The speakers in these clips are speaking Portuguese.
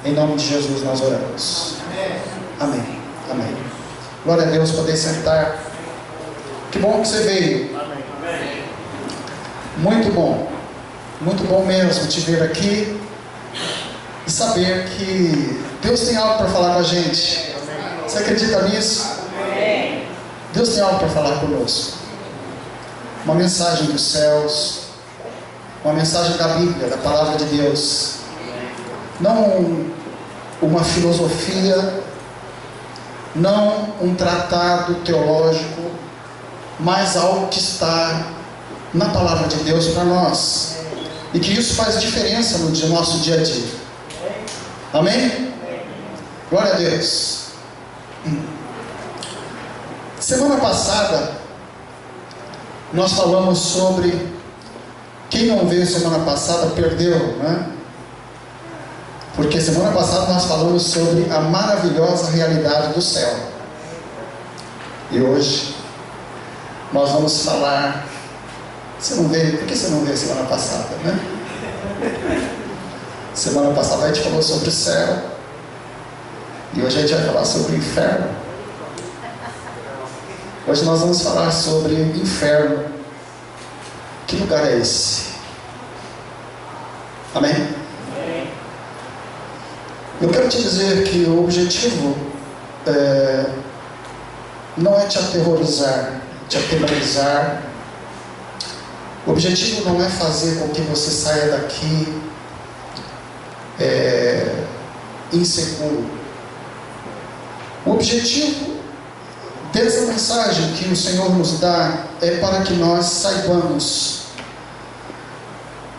Em nome de Jesus nós oramos. Amém. Amém. Glória a Deus, poder sentar. Que bom que você veio. Muito bom mesmo te ver aqui e saber que Deus tem algo para falar com a gente. Você acredita nisso? Deus tem algo para falar conosco. Uma mensagem dos céus, uma mensagem da Bíblia, da Palavra de Deus. Não uma filosofia, não um tratado teológico, mas algo que está na Palavra de Deus para nós. E que isso faz diferença no nosso dia a dia. Amém? Glória a Deus. Semana passada nós falamos sobre, quem não veio semana passada perdeu, né? Porque semana passada nós falamos sobre a maravilhosa realidade do céu. E hoje nós vamos falar. Você não veio? Por que você não veio semana passada, né? Semana passada a gente falou sobre o céu. E hoje a gente vai falar sobre o inferno. Hoje nós vamos falar sobre o inferno. Que lugar é esse? Amém? Eu quero te dizer que o objetivo não é te aterrorizar, te atemorizar. O objetivo não é fazer com que você saia daqui inseguro. O objetivo dessa mensagem que o Senhor nos dá é para que nós saibamos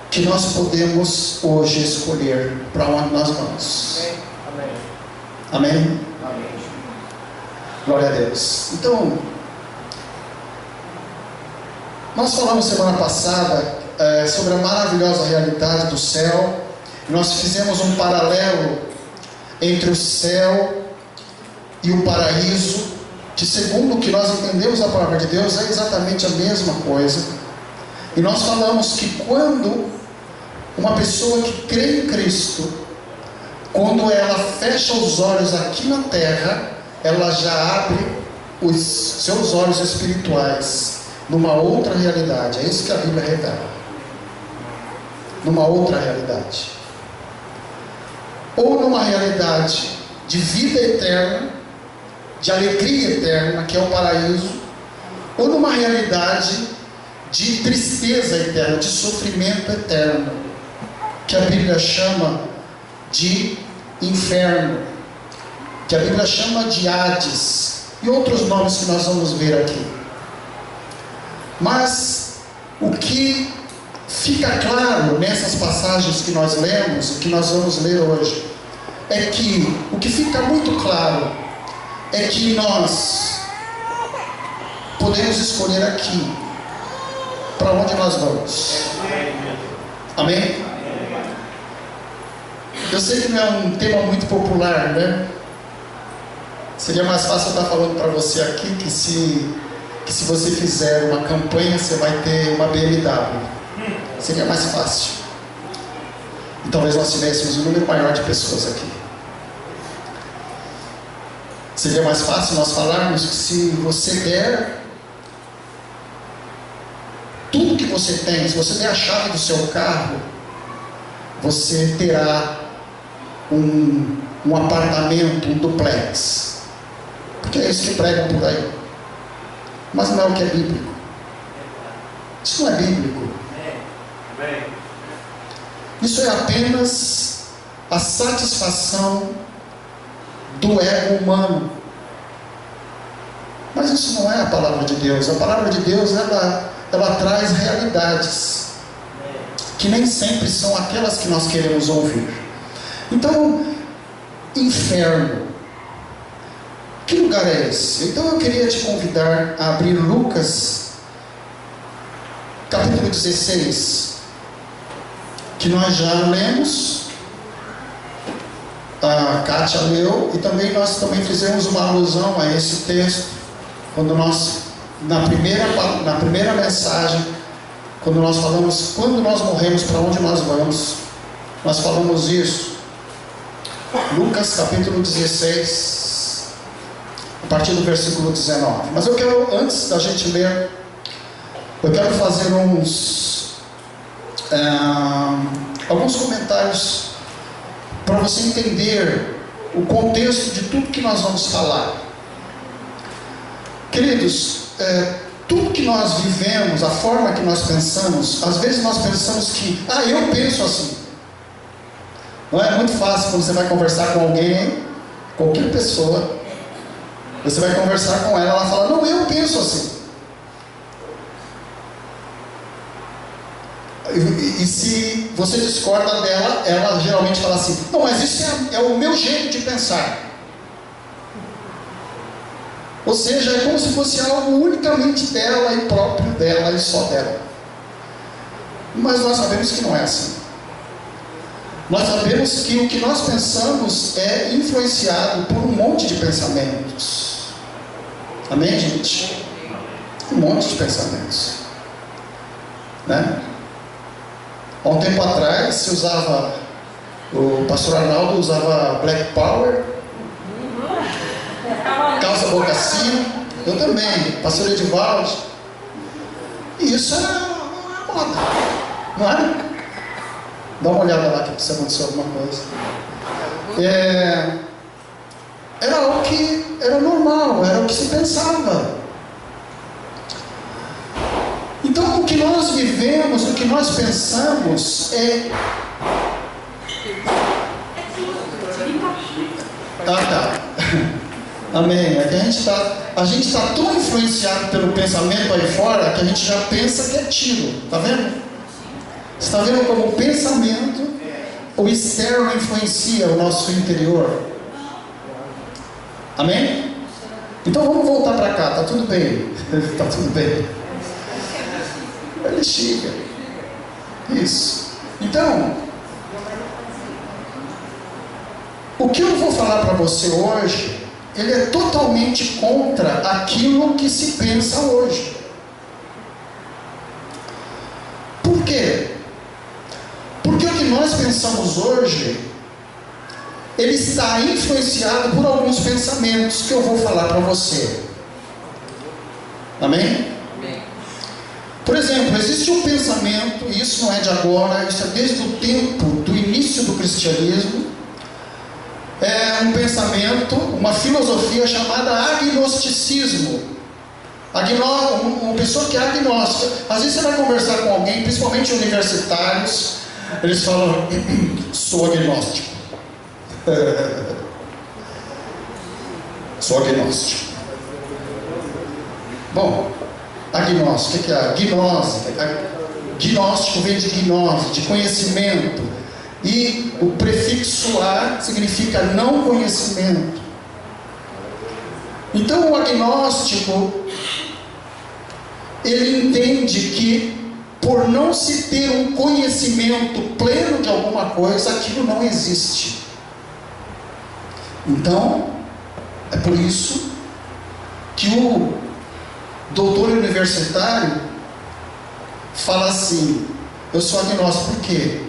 que nós podemos hoje escolher para onde nós vamos. Amém? Amém? Amém. Glória a Deus. Então, nós falamos semana passada sobre a maravilhosa realidade do céu. Nós fizemos um paralelo entre o céu e o paraíso, que segundo o que nós entendemos da palavra de Deus é exatamente a mesma coisa. E nós falamos que quando uma pessoa que crê em Cristo, quando ela fecha os olhos aqui na terra, ela já abre os seus olhos espirituais numa outra realidade. É isso que a Bíblia revela. Numa outra realidade. Ou numa realidade de vida eterna, de alegria eterna, que é o paraíso, ou numa realidade de tristeza eterna, de sofrimento eterno, que a Bíblia chama de inferno, que a Bíblia chama de Hades, e outros nomes que nós vamos ver aqui. Mas o que fica claro nessas passagens que nós lemos e que nós vamos ler hoje, é que o que fica muito claro é que nós podemos escolher aqui para onde nós vamos. Amém? Eu sei que não é um tema muito popular, né? Seria mais fácil eu estar falando para você aqui que se você fizer uma campanha, você vai ter uma BMW. Seria mais fácil. E talvez nós tivéssemos um número maior de pessoas aqui. Seria mais fácil nós falarmos que se você der tudo que você tem, se você der a chave do seu carro, você terá um apartamento, um duplex. Porque é isso que pregam por aí. Mas não é o que é bíblico. Isso não é bíblico. Isso é apenas a satisfação do ego humano. Mas isso não é a palavra de Deus. A palavra de Deus, ela traz realidades que nem sempre são aquelas que nós queremos ouvir. Então, inferno, que lugar é esse? Então eu queria te convidar a abrir Lucas capítulo 16, que nós já lemos, a Kátia leu, e nós também fizemos uma alusão a esse texto quando nós, na primeira mensagem, quando nós falamos quando nós morremos, para onde nós vamos, nós falamos isso. Lucas capítulo 16, a partir do versículo 19. Mas eu quero, antes da gente ler, eu quero fazer alguns comentários para você entender o contexto de tudo que nós vamos falar. Queridos, tudo que nós vivemos, a forma que nós pensamos, às vezes nós pensamos que, eu penso assim. Não é muito fácil quando você vai conversar com alguém, qualquer pessoa, você vai conversar com ela, ela fala, não, eu penso assim. E se você discorda dela, ela geralmente fala assim, não, mas isso é o meu jeito de pensar. Ou seja, é como se fosse algo unicamente dela e próprio dela e só dela. Mas nós sabemos que não é assim. Nós sabemos que o que nós pensamos é influenciado por um monte de pensamentos. Amém, gente? Um monte de pensamentos. Né? Há um tempo atrás se usava, o pastor Arnaldo usava Black Power, calça boca sino, eu também, pastor Edivaldo. E isso era uma moda, não é? Dá uma olhada lá que se aconteceu alguma coisa. Era algo que era normal, era o que se pensava. Então o que nós vivemos, o que nós pensamos é... Amém. É que a gente está tão influenciado pelo pensamento aí fora que a gente já pensa que é tiro. Está vendo? Você está vendo como o pensamento, o externo influencia o nosso interior? Amém? Então vamos voltar para cá, tá tudo bem. Tá tudo bem. Ele chega. Isso. Então, o que eu vou falar para você hoje, ele é totalmente contra aquilo que se pensa hoje. Por quê? Porque o que nós pensamos hoje, ele está influenciado por alguns pensamentos que eu vou falar para você. Amém? Por exemplo, existe um pensamento, e isso não é de agora, isso é desde o tempo do início do cristianismo, é um pensamento, uma filosofia chamada agnosticismo. Uma pessoa que é agnóstica. Às vezes você vai conversar com alguém, principalmente universitários, eles falam, sou agnóstico. Sou agnóstico. Bom, agnóstico, o que é? Gnose. Gnóstico vem de gnose, de conhecimento. E o prefixo a significa não conhecimento. Então o agnóstico, ele entende que por não se ter um conhecimento pleno de alguma coisa, aquilo não existe. Então, é por isso que o doutor universitário fala assim, eu sou agnóstico. Por quê?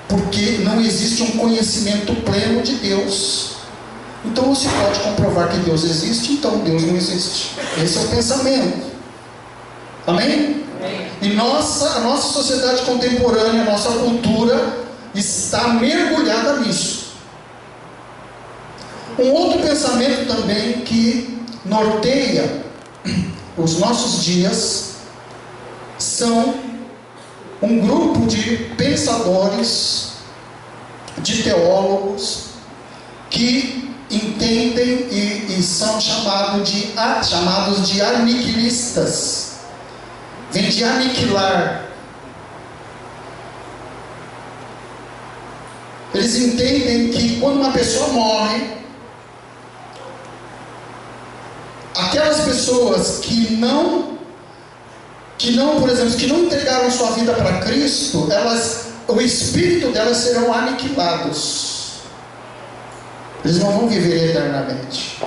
Porque não existe um conhecimento pleno de Deus. Então você pode comprovar que Deus existe, então Deus não existe. Esse é o pensamento. Amém? Amém. E a nossa sociedade contemporânea, a nossa cultura está mergulhada nisso. Um outro pensamento também que norteia os nossos dias são um grupo de pensadores, de teólogos, que entendem e são chamados de aniquilistas. Vem de aniquilar. Eles entendem que quando uma pessoa morre, aquelas pessoas que não, por exemplo, que não entregaram sua vida para Cristo, o espírito delas serão aniquilados. Eles não vão viver eternamente.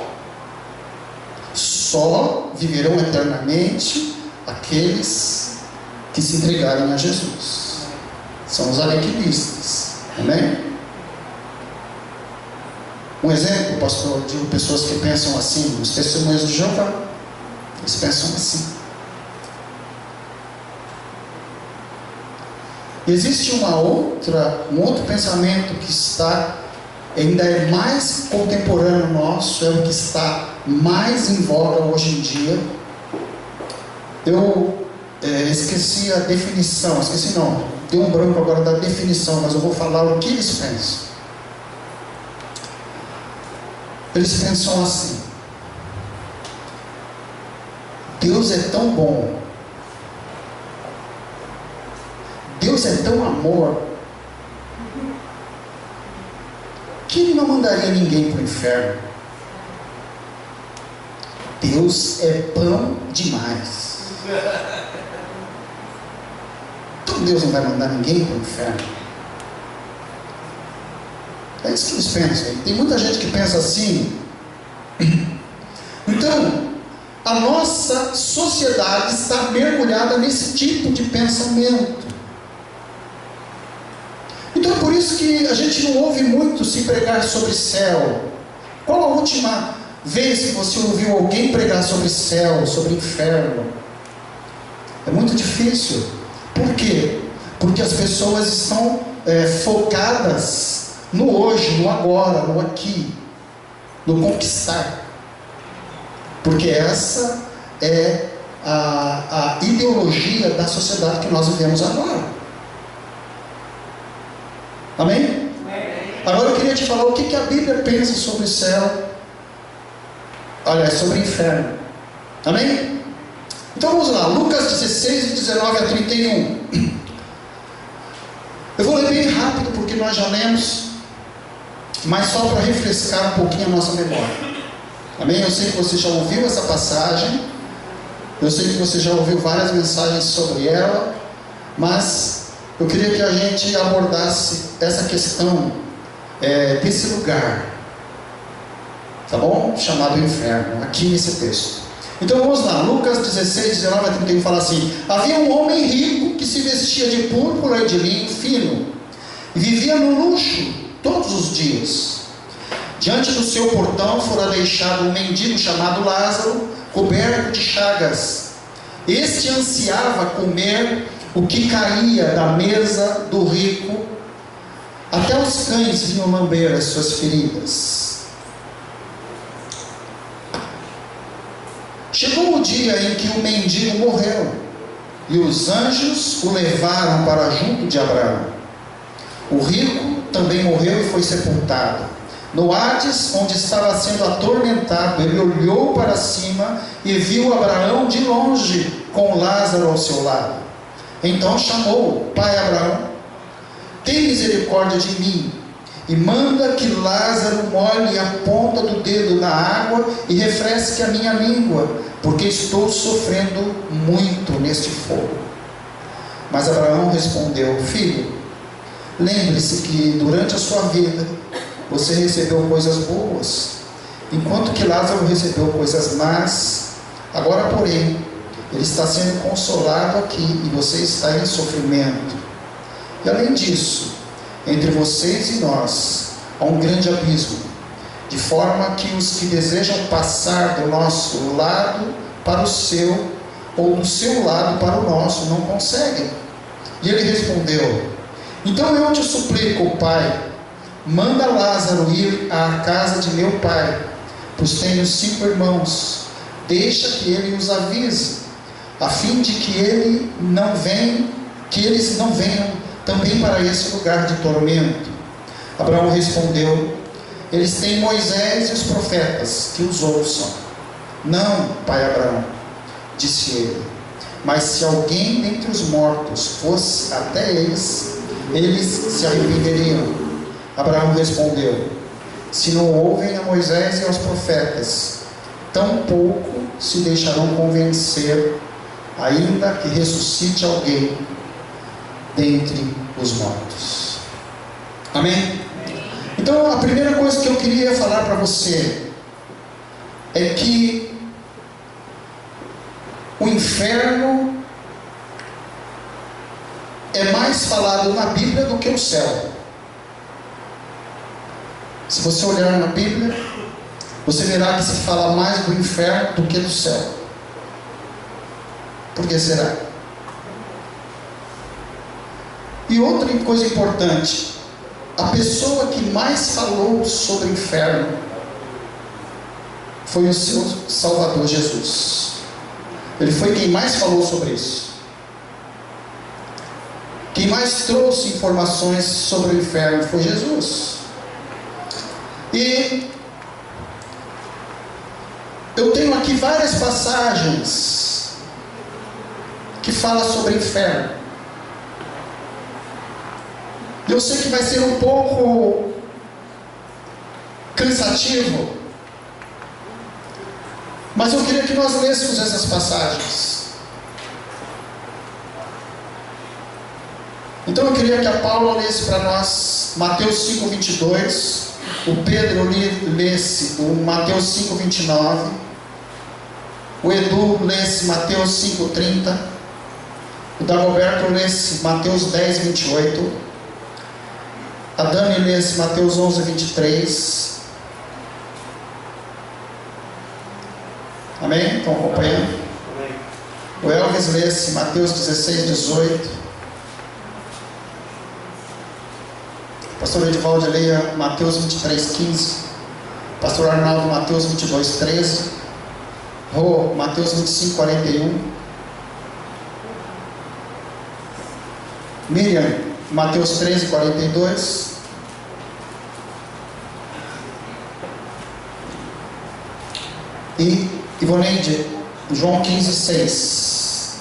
Só viverão eternamente aqueles que se entregarem a Jesus. São os aniquilistas. Amém? Um exemplo, pastor, de pessoas que pensam assim, os testemunhos de Jeová, eles pensam assim. Existe um outro pensamento que ainda é mais contemporâneo nosso, é o que está mais em voga hoje em dia. Eu esqueci a definição, deu um branco agora da definição, mas eu vou falar o que eles pensam. Eles pensam assim: Deus é tão bom, Deus é tão amor, que Ele não mandaria ninguém para o inferno. Deus é bom demais. Então Deus não vai mandar ninguém para o inferno. É isso que eles pensam. Tem muita gente que pensa assim. Então, a nossa sociedade está mergulhada nesse tipo de pensamento. Então é por isso que a gente não ouve muito se pregar sobre céu. Qual a última vez que você ouviu alguém pregar sobre céu, sobre inferno? É muito difícil. Por quê? Porque as pessoas estão focadas no hoje, no agora, no aqui, no conquistar. Porque essa é a ideologia da sociedade que nós vivemos agora. Amém? Agora eu queria te falar o que a Bíblia pensa sobre o céu, sobre o inferno. Amém? Então vamos lá, Lucas 16, 19 a 31. Eu vou ler bem rápido porque nós já lemos, mas só para refrescar um pouquinho a nossa memória. Amém? Eu sei que você já ouviu essa passagem, eu sei que você já ouviu várias mensagens sobre ela, mas eu queria que a gente abordasse essa questão desse lugar, tá bom? Chamado inferno, aqui nesse texto. Então vamos lá, Lucas 16, 19 a 31 fala assim: havia um homem rico que se vestia de púrpura e de linho fino, e vivia no luxo todos os dias. Diante do seu portão fora deixado um mendigo chamado Lázaro, coberto de chagas. Este ansiava comer o que caía da mesa do rico, até os cães vinham lamber as suas feridas. Chegou o dia em que o mendigo morreu, e os anjos o levaram para junto de Abraão. O rico também morreu e foi sepultado. No Hades, onde estava sendo atormentado, ele olhou para cima e viu Abraão de longe, com Lázaro ao seu lado. Então chamou: pai Abraão, tem misericórdia de mim, e manda que Lázaro molhe a ponta do dedo na água e refresque a minha língua, porque estou sofrendo muito neste fogo. Mas Abraão respondeu: filho, lembre-se que durante a sua vida você recebeu coisas boas, enquanto que Lázaro recebeu coisas más. Agora, porém, ele está sendo consolado aqui e você está em sofrimento. E além disso, entre vocês e nós há um grande abismo, de forma que os que desejam passar do nosso lado para o seu, ou do seu lado para o nosso, não conseguem. E ele respondeu: então eu te suplico, pai, manda Lázaro ir à casa de meu pai, pois tenho 5 irmãos. Deixa que ele os avise, a fim de que eles não venham também para esse lugar de tormento. Abraão respondeu: eles têm Moisés e os profetas, que os ouçam. Não, pai Abraão, disse ele, mas se alguém dentre os mortos fosse até eles se arrependeriam. Abraão respondeu: se não ouvem a Moisés e aos profetas, tampouco se deixarão convencer, ainda que ressuscite alguém dentre os mortos. Amém? Então a primeira coisa que eu queria falar para você é que o inferno é mais falado na Bíblia do que o céu. Se você olhar na Bíblia, você verá que se fala mais do inferno do que do céu. Por que será? E outra coisa importante, a pessoa que mais falou sobre o inferno foi o seu Salvador Jesus. Ele foi quem mais falou sobre isso. Quem mais trouxe informações sobre o inferno foi Jesus. E eu tenho aqui várias passagens que falam sobre o inferno. Eu sei que vai ser um pouco cansativo, mas eu queria que nós lêssemos essas passagens. Então eu queria que a Paula lesse para nós Mateus 5:22, o Pedro lesse o Mateus 5:29, o Edu lesse Mateus 5:30, o Dagoberto lesse Mateus 10:28, a Dani lesse Mateus 11:23. Amém? Estão acompanhando? Amém. O Elvis lesse Mateus 16:18. Pastor Edivaldo leia Mateus 23:15. Pastor Arnaldo, Mateus 22:13. Rô, Mateus 25:41. Miriam, Mateus 13:42. E Ivoneide, João 15:6.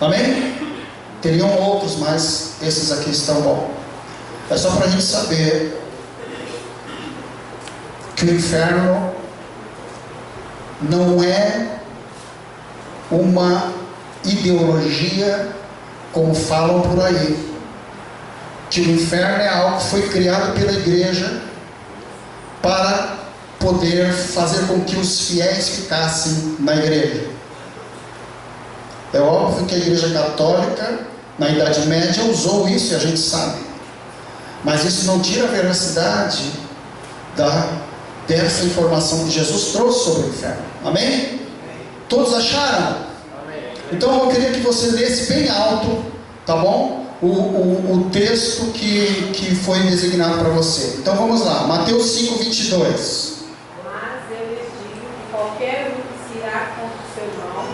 Amém? Teriam outros, mas esses aqui estão bons. É só para a gente saber que o inferno não é uma ideologia como falam por aí. Que o inferno é algo que foi criado pela igreja para poder fazer com que os fiéis ficassem na igreja. É óbvio que a igreja católica na Idade Média usou isso e a gente sabe. Mas isso não tira a veracidade dessa informação que Jesus trouxe sobre o inferno. Amém? Todos acharam? Então eu queria que você lesse bem alto, tá bom? O texto que foi designado para você. Então vamos lá, Mateus 5:22. Mas eu lhes digo que qualquer um que se irá contra o seu irmão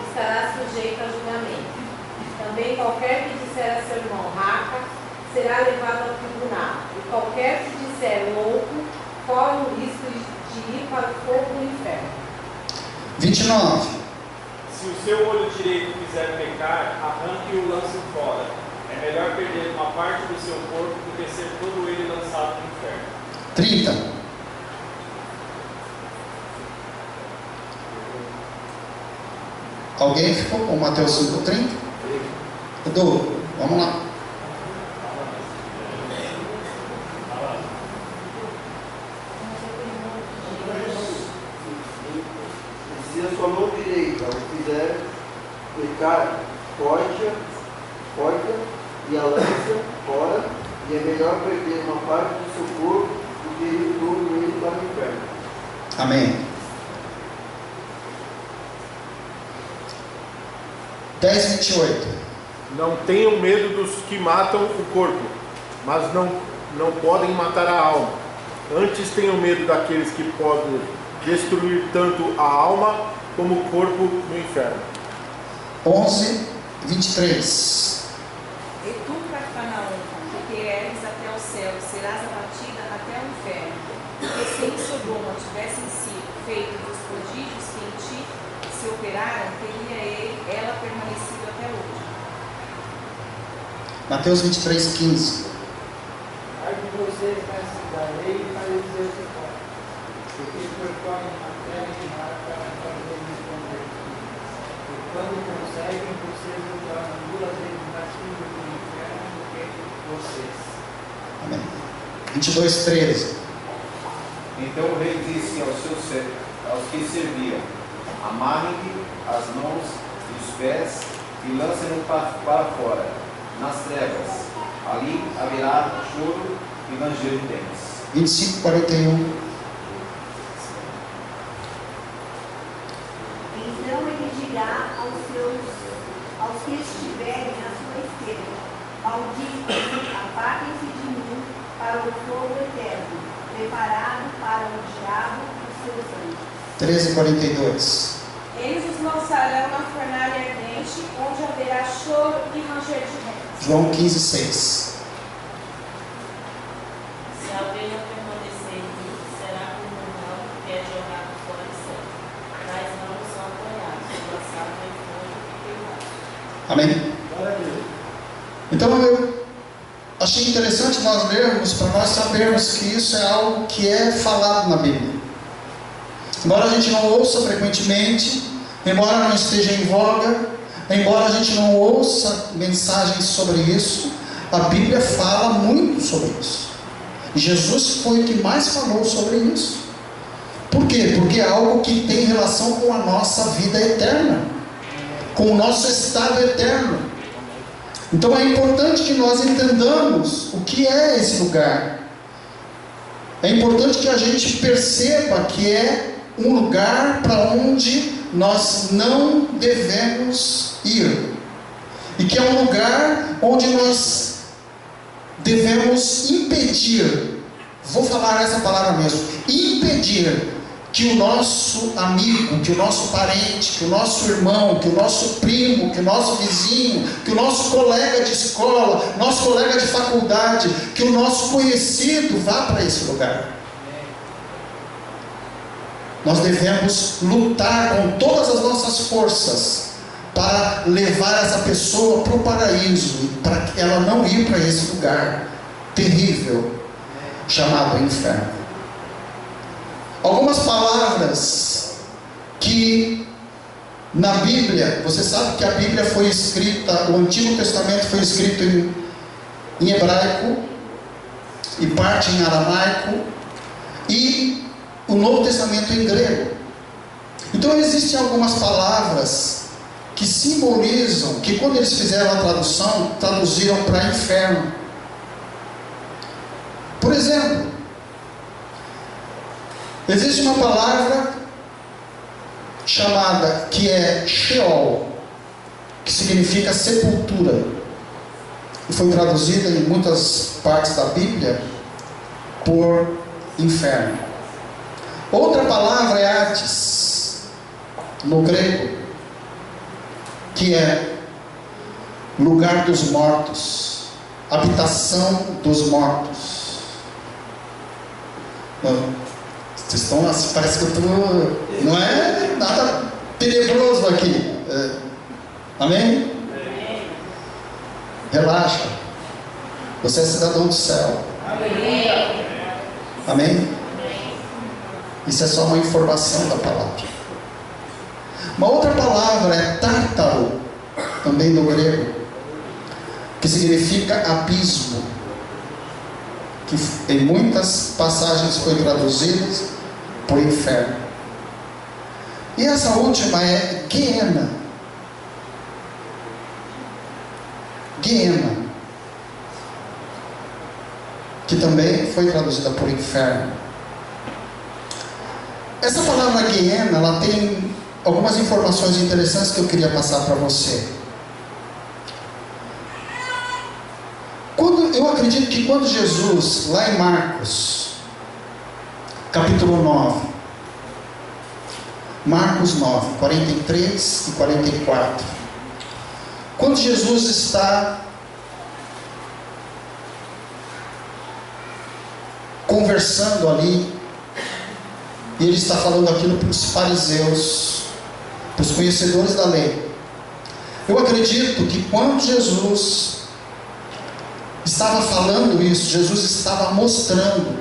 estará sujeito a julgamento. Também qualquer que disser a seu irmão raca será levado ao tribunal. E qualquer que disser louco corre o risco de ir para o fogo do inferno. 29. Se o seu olho direito quiser pecar, arranque e o lance fora. É melhor perder uma parte do seu corpo do que ser todo ele lançado no inferno. 30. Alguém ficou com Mateus 5:30? Edu, vamos lá. Se a sua mão direita o fizer pecar, corte e a lança fora, e é melhor perder uma parte do seu corpo do que ir todo ele para o inferno. Amém. 10:28. Não tenham medo dos que matam o corpo, mas não podem matar a alma. Antes tenham medo daqueles que podem destruir tanto a alma como o corpo no inferno. 11:23. E tu, Cafarnaum, porque eres até o céu, serás abatida até o inferno. Porque se em Sodoma tivessem sido feitos os prodígios que em ti se operaram, teria ela permanecido até hoje. Mateus 23:15. Ai de vocês, mestres da lei e fariseus hipócritas, porque percorrem a terra e mar para fazer responder. E quando conseguem, vocês o tornam 2 vezes mais fundo do inferno do que vocês. Amém. 22:13. Então o rei disse aos que serviam: amarrem-lhe as mãos e os pés e lancem-no para fora, nas trevas. Ali haverá choro e ranger de dentes. 25, 41. Então ele dirá aos que estiverem à sua esquerda: malditos, apartem-se de mim para o fogo eterno, preparado para o diabo e os seus anjos. 13, 42. Eles os lançarão na fornalha ardente, onde haverá choro e ranger de dentes. João 15, 6. Se a ovelha permanecer em mim, será como um ramo que é jogado fora do céu. Mas ramos são apanhados, lançados em fogo e queimados. Amém? Então eu achei interessante nós lermos, para nós sabermos que isso é algo que é falado na Bíblia. Embora a gente não ouça frequentemente, embora não esteja em voga, embora a gente não ouça mensagens sobre isso, a Bíblia fala muito sobre isso. E Jesus foi o que mais falou sobre isso. Por quê? Porque é algo que tem relação com a nossa vida eterna, com o nosso estado eterno. Então é importante que nós entendamos o que é esse lugar. É importante que a gente perceba que é um lugar para onde nós não devemos ir, e que é um lugar onde nós devemos impedir, vou falar essa palavra mesmo, impedir que o nosso amigo, que o nosso parente, que o nosso irmão, que o nosso primo, que o nosso vizinho, que o nosso colega de escola, nosso colega de faculdade, que o nosso conhecido vá para esse lugar. Nós devemos lutar com todas as nossas forças para levar essa pessoa para o paraíso, para ela não ir para esse lugar terrível chamado inferno. Algumas palavras que na Bíblia, você sabe que a Bíblia foi escrita, o Antigo Testamento foi escrito em hebraico e parte em aramaico, e o Novo Testamento em grego. Então existem algumas palavras que simbolizam, que quando eles fizeram a tradução, traduziram para inferno. Por exemplo, existe uma palavra chamada, que é Sheol, que significa sepultura, e foi traduzida em muitas partes da Bíblia por inferno. Outra palavra é Hades, no grego, que é lugar dos mortos, habitação dos mortos. Vocês estão assim, parece que eu estou. Não é nada tenebroso aqui. Amém? Relaxa. Você é cidadão do céu. Amém? Isso é só uma informação da palavra. Uma outra palavra é tártaro, também do grego, que significa abismo, que em muitas passagens foi traduzida por inferno. E essa última é Gehenna. Gehenna, que também foi traduzida por inferno. Essa palavra Gehenna, ela tem algumas informações interessantes que eu queria passar para você. Eu acredito que quando Jesus, lá em Marcos, capítulo 9, Marcos 9, 43 e 44, quando Jesus está conversando ali, e ele está falando aquilo para os fariseus, para os conhecedores da lei. Eu acredito que quando Jesus estava falando isso, Jesus estava mostrando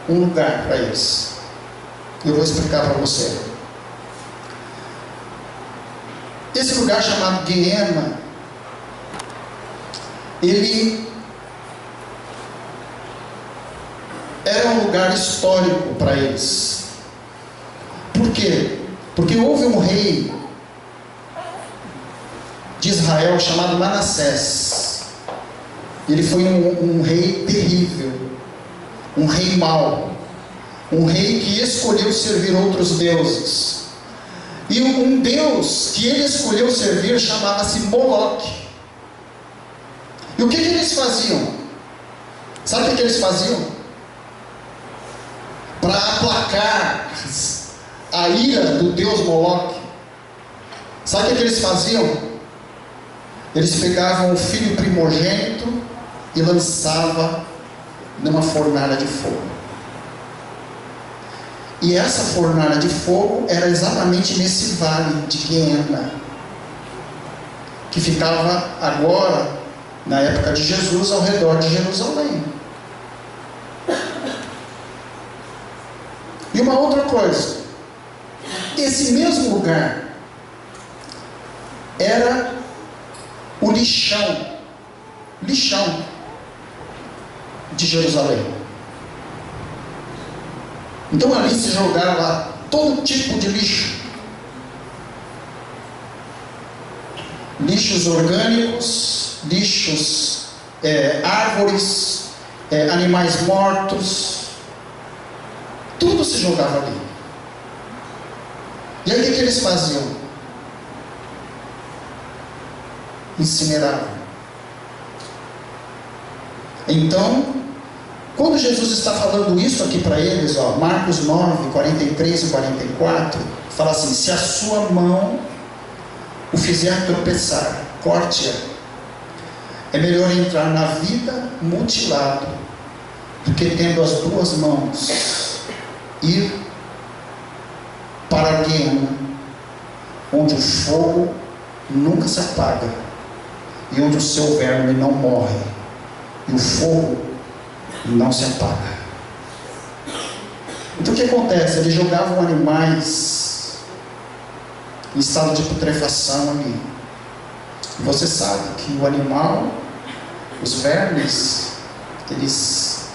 um lugar para eles. Eu vou explicar para você. Esse lugar chamado Gehenna, ele era um lugar histórico para eles. Por quê? Porque houve um rei de Israel chamado Manassés. Ele foi um rei terrível, um rei mau, um rei que escolheu servir outros deuses. E um deus que ele escolheu servir chamava-se Moloque. E o que eles faziam? Sabe o que eles faziam? Para aplacar a ira do deus Moloque, sabe o que eles faziam? Eles pegavam o filho primogênito e lançavam numa fornalha de fogo. E essa fornalha de fogo era exatamente nesse vale de Guiena, que ficava agora, na época de Jesus, ao redor de Jerusalém. E uma outra coisa, esse mesmo lugar era o lixão de Jerusalém. Então ali se jogava todo tipo de lixo. Lixos orgânicos, lixos, árvores, animais mortos. Tudo se jogava ali. E aí o que eles faziam? Incineravam. Então, quando Jesus está falando isso aqui para eles, Marcos 9, 43 e 44, fala assim: se a sua mão o fizer tropeçar, corte-a. É melhor entrar na vida mutilado do que, tendo as duas mãos, ir para a Guiena, onde o fogo nunca se apaga e onde o seu verme não morre e o fogo não se apaga. Então o que acontece? Eles jogavam animais em estado de putrefação ali. E você sabe que o animal, os vermes, eles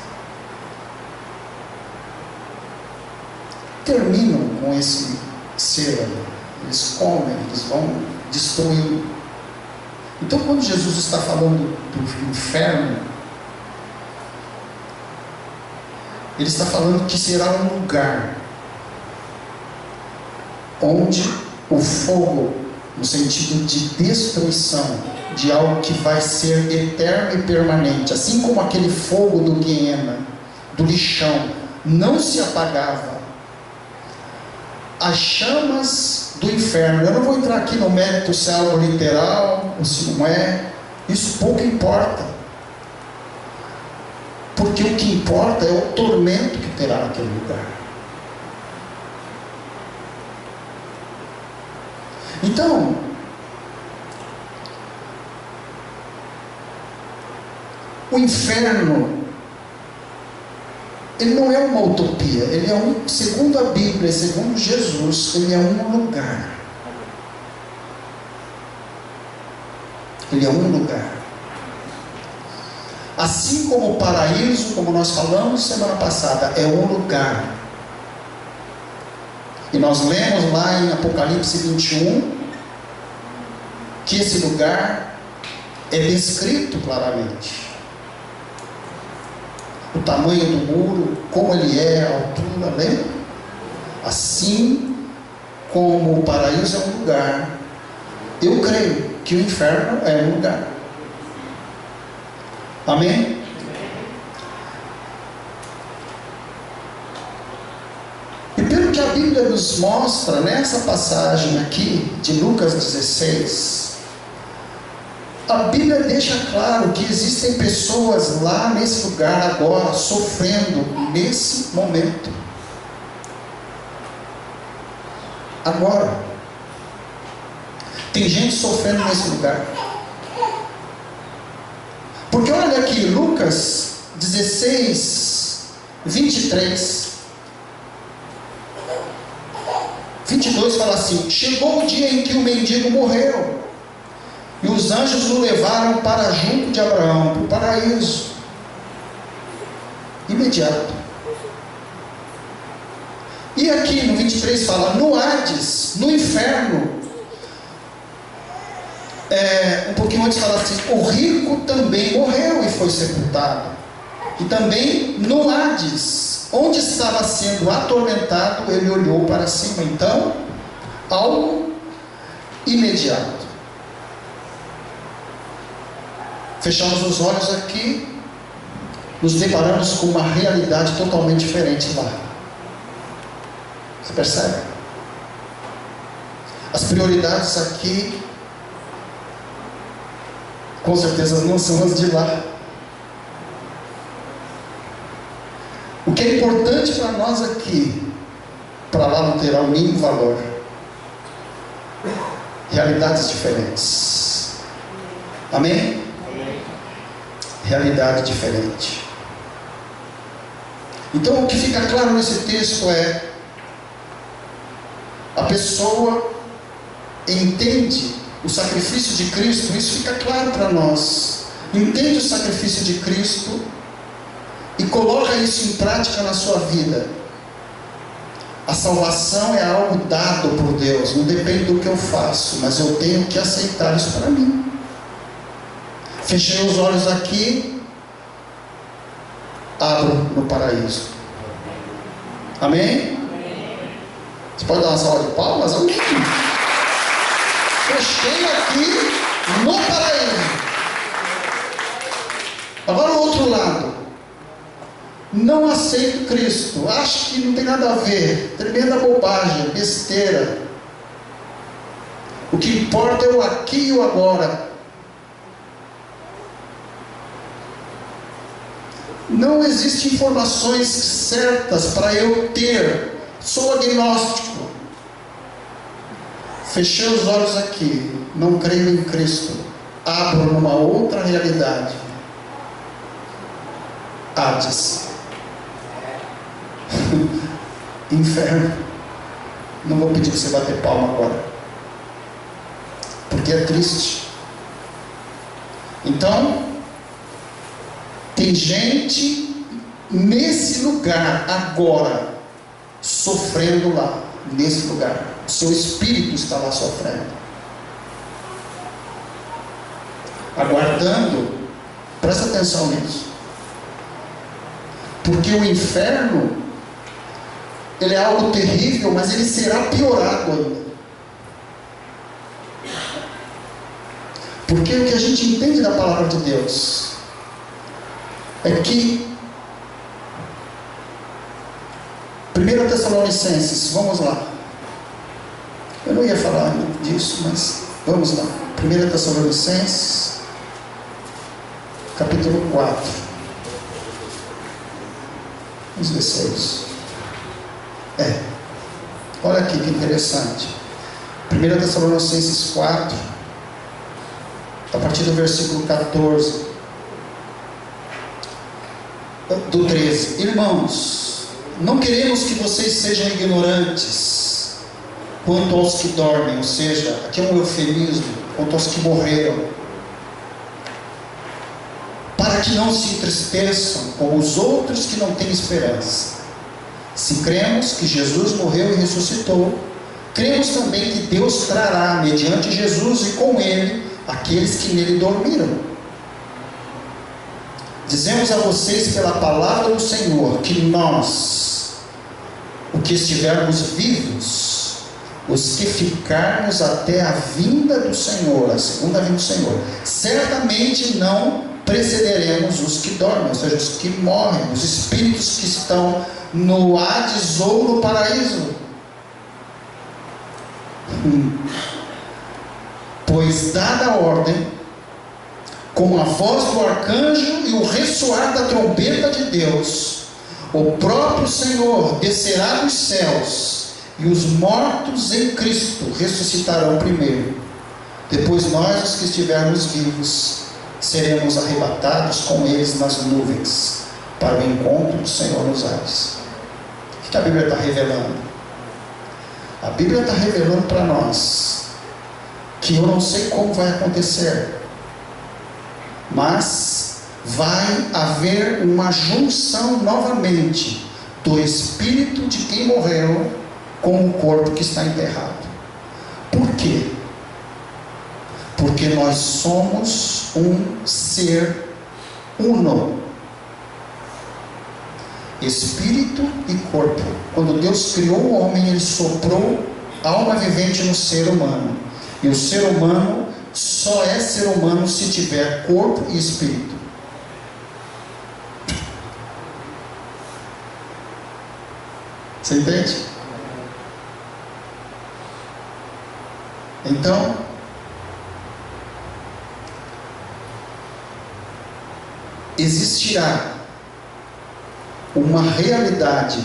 terminam com esse ser ali. Eles comem, eles vão destruir. Então quando Jesus está falando do inferno, ele está falando que será um lugar onde o fogo, no sentido de destruição, de algo que vai ser eterno e permanente, assim como aquele fogo do Guiena, do lixão, não se apagava, as chamas do inferno, eu não vou entrar aqui no mérito se é algo literal ou se não é, isso pouco importa. Porque o que importa é o tormento que terá naquele lugar. Então, o inferno, ele não é uma utopia, ele é segundo a Bíblia, segundo Jesus, ele é um lugar. Ele é um lugar. Assim como o paraíso, como nós falamos semana passada, é um lugar. E nós lemos lá em Apocalipse 21 que esse lugar é descrito claramente. O tamanho do muro, como ele é, a altura, lembra? Assim como o paraíso é um lugar, eu creio que o inferno é um lugar. Amém? E pelo que a Bíblia nos mostra nessa passagem aqui de Lucas 16, a Bíblia deixa claro que existem pessoas lá nesse lugar agora sofrendo nesse momento. Agora tem gente sofrendo nesse lugar. Porque olha aqui, Lucas 16, 23, 22 fala assim: chegou o dia em que o mendigo morreu, e os anjos o levaram para junto de Abraão, para o paraíso, imediato. E aqui no 23 fala: no Hades, no inferno, um pouquinho antes fala assim: o rico também morreu e foi sepultado. E também no Hades, onde estava sendo atormentado, ele olhou para cima. Então, algo imediato. Fechamos os olhos aqui, nos deparamos com uma realidade totalmente diferente lá. Você percebe? As prioridades aqui, com certeza não são as de lá. O que é importante para nós aqui, para lá não terá o mínimo valor. Realidades diferentes. Amém? Realidade diferente. Então o que fica claro nesse texto é: a pessoa entende o sacrifício de Cristo, isso fica claro para nós. Entende o sacrifício de Cristo e coloca isso em prática na sua vida. A salvação é algo dado por Deus, não depende do que eu faço, mas eu tenho que aceitar isso para mim. Fechei os olhos aqui, abro no paraíso. Amém? Você pode dar uma salva de palmas? Amém. Fechei aqui no paraíso. Agora o outro lado. Não aceito Cristo. Acho que não tem nada a ver. Tremenda bobagem, besteira. O que importa é o aqui e o agora. Não existem informações certas para eu ter. Sou agnóstico. Fechei os olhos aqui. Não creio em Cristo. Abro numa outra realidade. Hades. Inferno. Não vou pedir que você bater palma agora, porque é triste. Então, tem gente nesse lugar agora, sofrendo lá, nesse lugar. O seu espírito está lá sofrendo, aguardando. Presta atenção nisso, porque o inferno, ele é algo terrível, mas ele será piorado ainda. Porque o que a gente entende da palavra de Deus é que 1 Tessalonicenses, vamos lá. Eu não ia falar disso, mas vamos lá. 1 Tessalonicenses, capítulo 4. Vamos ver se é isso. Olha aqui que interessante. 1 Tessalonicenses 4, a partir do versículo 14, do 13. Irmãos, não queremos que vocês sejam ignorantes quanto aos que dormem, ou seja, aqui é um eufemismo, quanto aos que morreram, para que não se entristeçam com os outros que não têm esperança. Se cremos que Jesus morreu e ressuscitou, cremos também que Deus trará, mediante Jesus e com Ele, aqueles que nele dormiram. Dizemos a vocês pela palavra do Senhor, que nós, o que estivermos vivos, os que ficarmos até a vinda do Senhor, a segunda vinda do Senhor, certamente não precederemos os que dormem, ou seja, os que morrem, os espíritos que estão no Hades ou no paraíso. Pois dada a ordem, com a voz do arcanjo e o ressoar da trombeta de Deus, o próprio Senhor descerá dos céus, e os mortos em Cristo ressuscitarão primeiro. Depois nós, os que estivermos vivos, seremos arrebatados com eles nas nuvens, para o encontro do Senhor nos ares. O que a Bíblia está revelando? A Bíblia está revelando para nós que eu não sei como vai acontecer, mas vai haver uma junção novamente do espírito de quem morreu com o corpo que está enterrado. Por quê? Porque nós somos um ser uno. espírito e corpo. Quando Deus criou o homem, Ele soprou alma vivente no ser humano. E o ser humano só é ser humano se tiver corpo e espírito. Você entende? Então, existirá uma realidade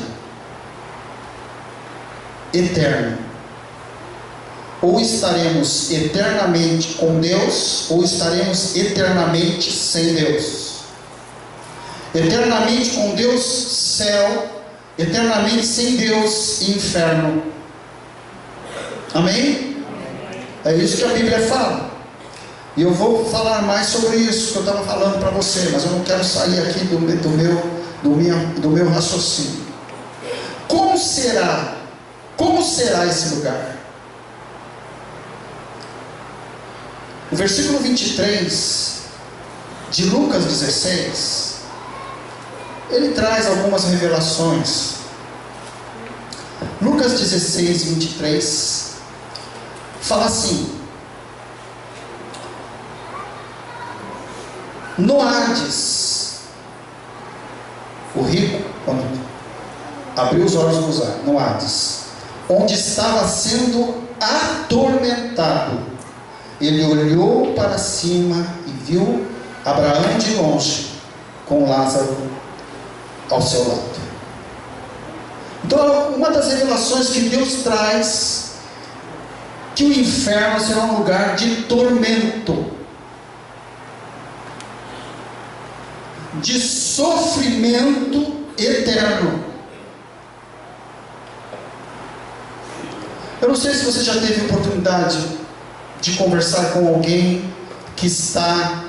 eterna. Ou estaremos eternamente com Deus, ou estaremos eternamente sem Deus. Eternamente com Deus, céu. Eternamente sem Deus, inferno. Amém? É isso que a Bíblia fala. E eu vou falar mais sobre isso que eu estava falando para você, mas eu não quero sair aqui do meu raciocínio. Como será esse lugar? O versículo 23 de Lucas 16, ele traz algumas revelações. Lucas 16, 23 fala assim: no Hades, o rico, quando abriu os olhos no Hades, onde estava sendo atormentado, ele olhou para cima e viu Abraão de longe, com Lázaro ao seu lado. Então, uma das revelações que Deus traz, que o inferno será um lugar de tormento, de sofrimento eterno. Eu não sei se você já teve oportunidade de conversar com alguém que está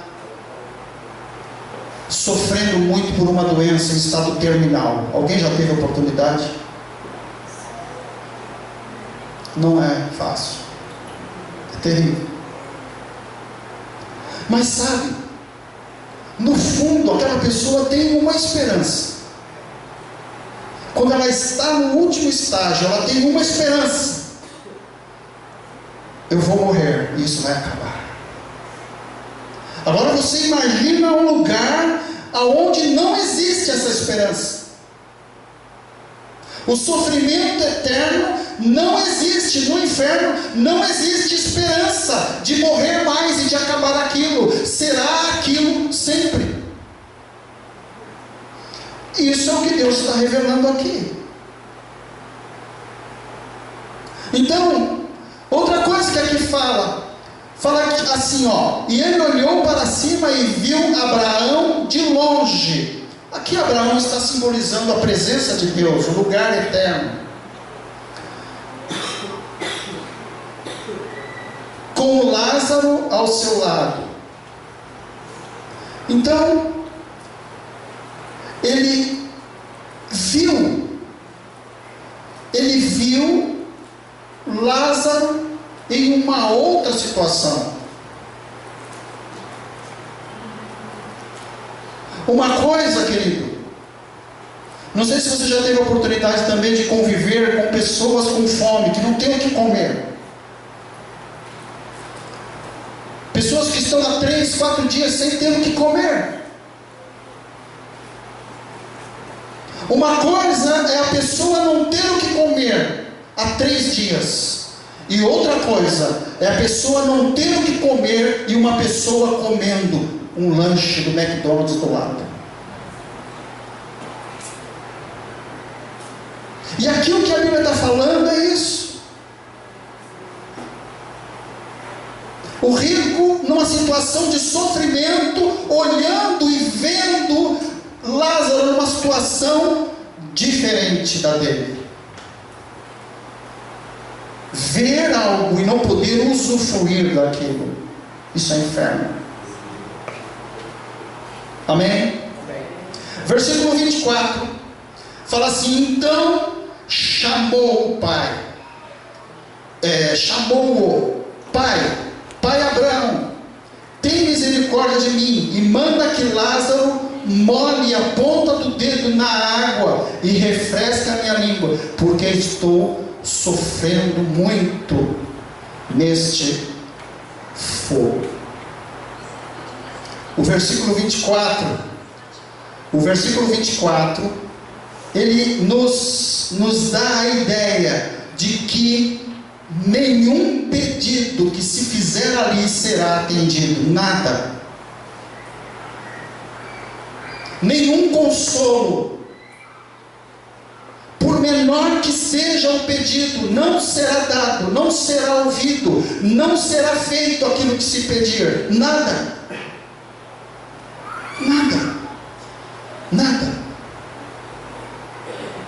sofrendo muito por uma doença em estado terminal. Alguém já teve oportunidade? Não é fácil, é terrível. Mas sabe, no fundo aquela pessoa tem uma esperança. Quando ela está no último estágio, ela tem uma esperança: eu vou morrer e isso vai acabar. Agora você imagina um lugar onde não existe essa esperança. O sofrimento eterno não existe. No inferno não existe esperança de morrer mais e de acabar aquilo. Será aquilo sempre. Isso é o que Deus está revelando aqui. Então, outra coisa que aqui fala assim, ó: e ele olhou para cima e viu Abraão de longe. Aqui Abraão está simbolizando a presença de Deus, o lugar eterno, com Lázaro ao seu lado. Então, ele viu Lázaro em uma outra situação. Uma coisa, querido, não sei se você já teve a oportunidade também de conviver com pessoas com fome, que não têm o que comer. Pessoas que estão há 3, 4 dias sem ter o que comer. Uma coisa é a pessoa não ter o que comer há 3 dias. E outra coisa é a pessoa não ter o que comer e uma pessoa comendo um lanche do McDonald's do lado. E aqui o que a Bíblia está falando é isso. O rico, numa situação de sofrimento, olhando e vendo Lázaro numa situação diferente da dele. Ver algo e não poder usufruir daquilo, isso é inferno. Amém? Versículo 24 fala assim: então chamou o pai, chamou-o: pai Abraão, tem misericórdia de mim e manda que Lázaro molhe a ponta do dedo na água e refresque a minha língua, porque estou sofrendo muito neste fogo. O versículo 24, ele nos dá a ideia de que nenhum pedido que se fizer ali será atendido, nada. Nenhum consolo, por menor que seja o pedido, não será dado, não será ouvido, não será feito aquilo que se pedir, nada. Nada.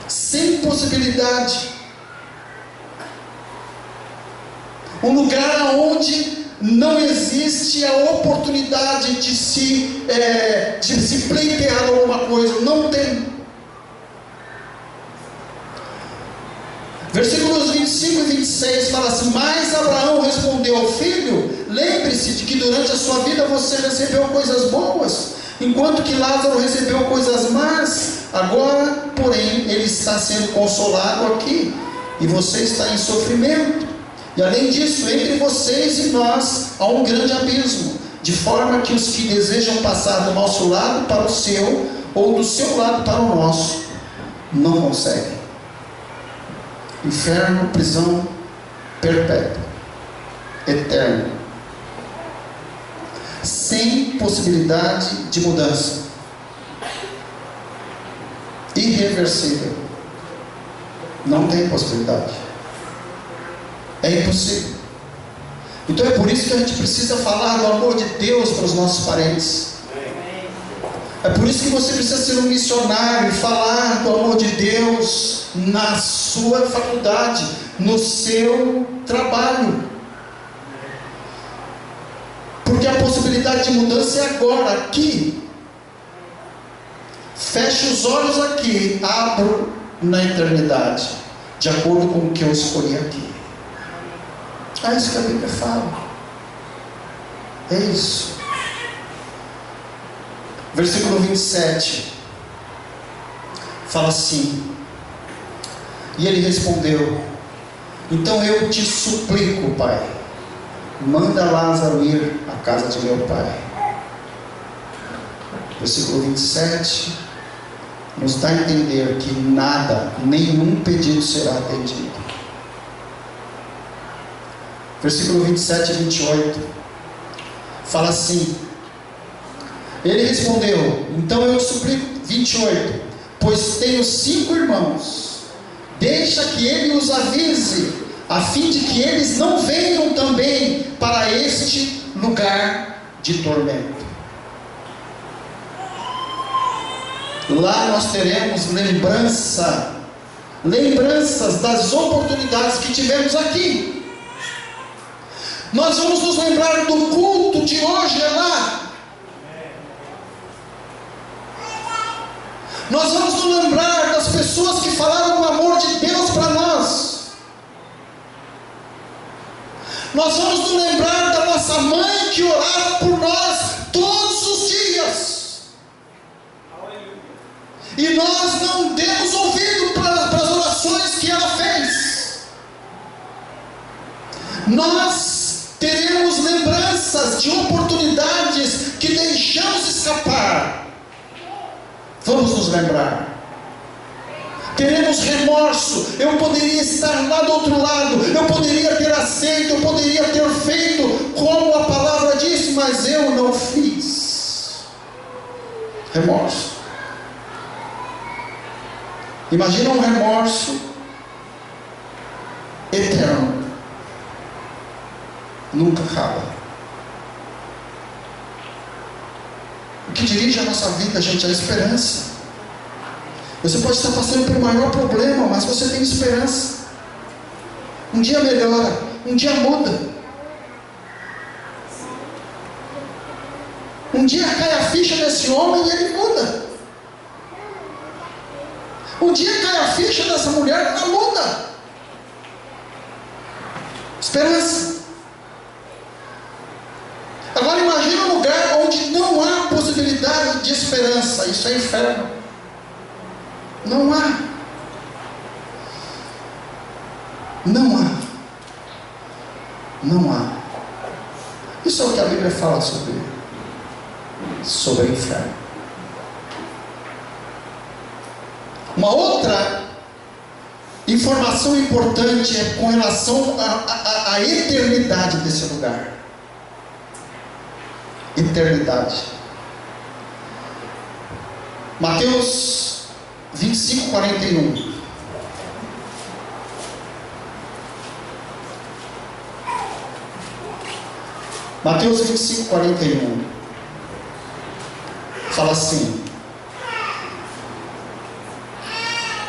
Sem possibilidade. Um lugar onde não existe a oportunidade de se pleitear alguma coisa, não tem. Versículos 25 e 26 fala assim: mas Abraão respondeu ao filho: lembre-se de que durante a sua vida você recebeu coisas boas, enquanto que Lázaro recebeu coisas más. Agora, porém, ele está sendo consolado aqui, e você está em sofrimento. E além disso, entre vocês e nós há um grande abismo, de forma que os que desejam passar do nosso lado para o seu, ou do seu lado para o nosso, não conseguem. Inferno, prisão perpétua, eterna, sem possibilidade de mudança, irreversível. Não tem possibilidade, é impossível. Então é por isso que a gente precisa falar do amor de Deus para os nossos parentes. É por isso que você precisa ser um missionário e falar do amor de Deus na sua faculdade, no seu trabalho. Porque a possibilidade de mudança é agora, aqui. Feche os olhos aqui, abro na eternidade, de acordo com o que eu escolhi aqui. É isso que a Bíblia fala. É isso. Versículo 27 fala assim: e ele respondeu: então eu te suplico, pai, manda Lázaro ir à casa de meu pai. Versículo 27 nos dá a entender que nada, nenhum pedido será atendido. Versículo 27 e 28 fala assim: ele respondeu: então eu te suplico, 28, pois tenho 5 irmãos, deixa que ele os avise, a fim de que eles não venham também para este lugar de tormento. Lá nós teremos lembranças das oportunidades que tivemos aqui. Nós vamos nos lembrar do culto de hoje lá. Nós vamos nos lembrar das pessoas que falaram o amor de Deus para nós. Nós vamos nos lembrar da nossa mãe que orava por nós todos os dias. E nós não demos ouvido para as orações que ela fez. Nós teremos lembranças de oportunidades que deixamos escapar. Vamos nos lembrar. Teremos remorso. Eu poderia estar lá do outro lado, eu poderia ter aceito, eu poderia ter feito como a palavra disse, mas eu não fiz. Remorso. Imagina um remorso eterno, nunca acaba. O que dirige a nossa vida, gente, é a esperança. Você pode estar passando por um maior problema, mas você tem esperança. Um dia melhora, um dia muda. Um dia cai a ficha desse homem e ele muda. Um dia cai a ficha dessa mulher e ela muda. Esperança. Agora imagine um lugar onde não há possibilidade possibilidade de esperança, isso é inferno. Não há. Não há. Não há. Isso é o que a Bíblia fala sobre o inferno. Uma outra informação importante é com relação à eternidade desse lugar. Eternidade. Mateus 25, 41. Mateus 25, 41. Fala assim: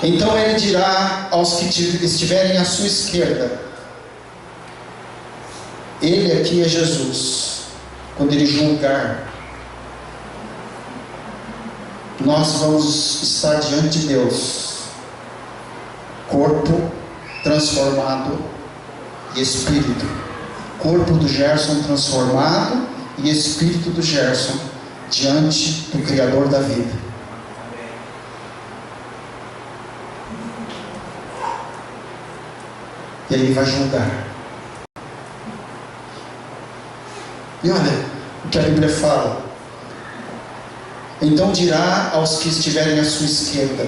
então ele dirá aos que estiverem à sua esquerda, ele aqui é Jesus, quando ele julgar, nós vamos estar diante de Deus, corpo transformado e espírito. Corpo do Gerson transformado e espírito do Gerson diante do Criador da vida. E aí ele vai julgar. E olha o que a Bíblia fala. Então dirá aos que estiverem à sua esquerda: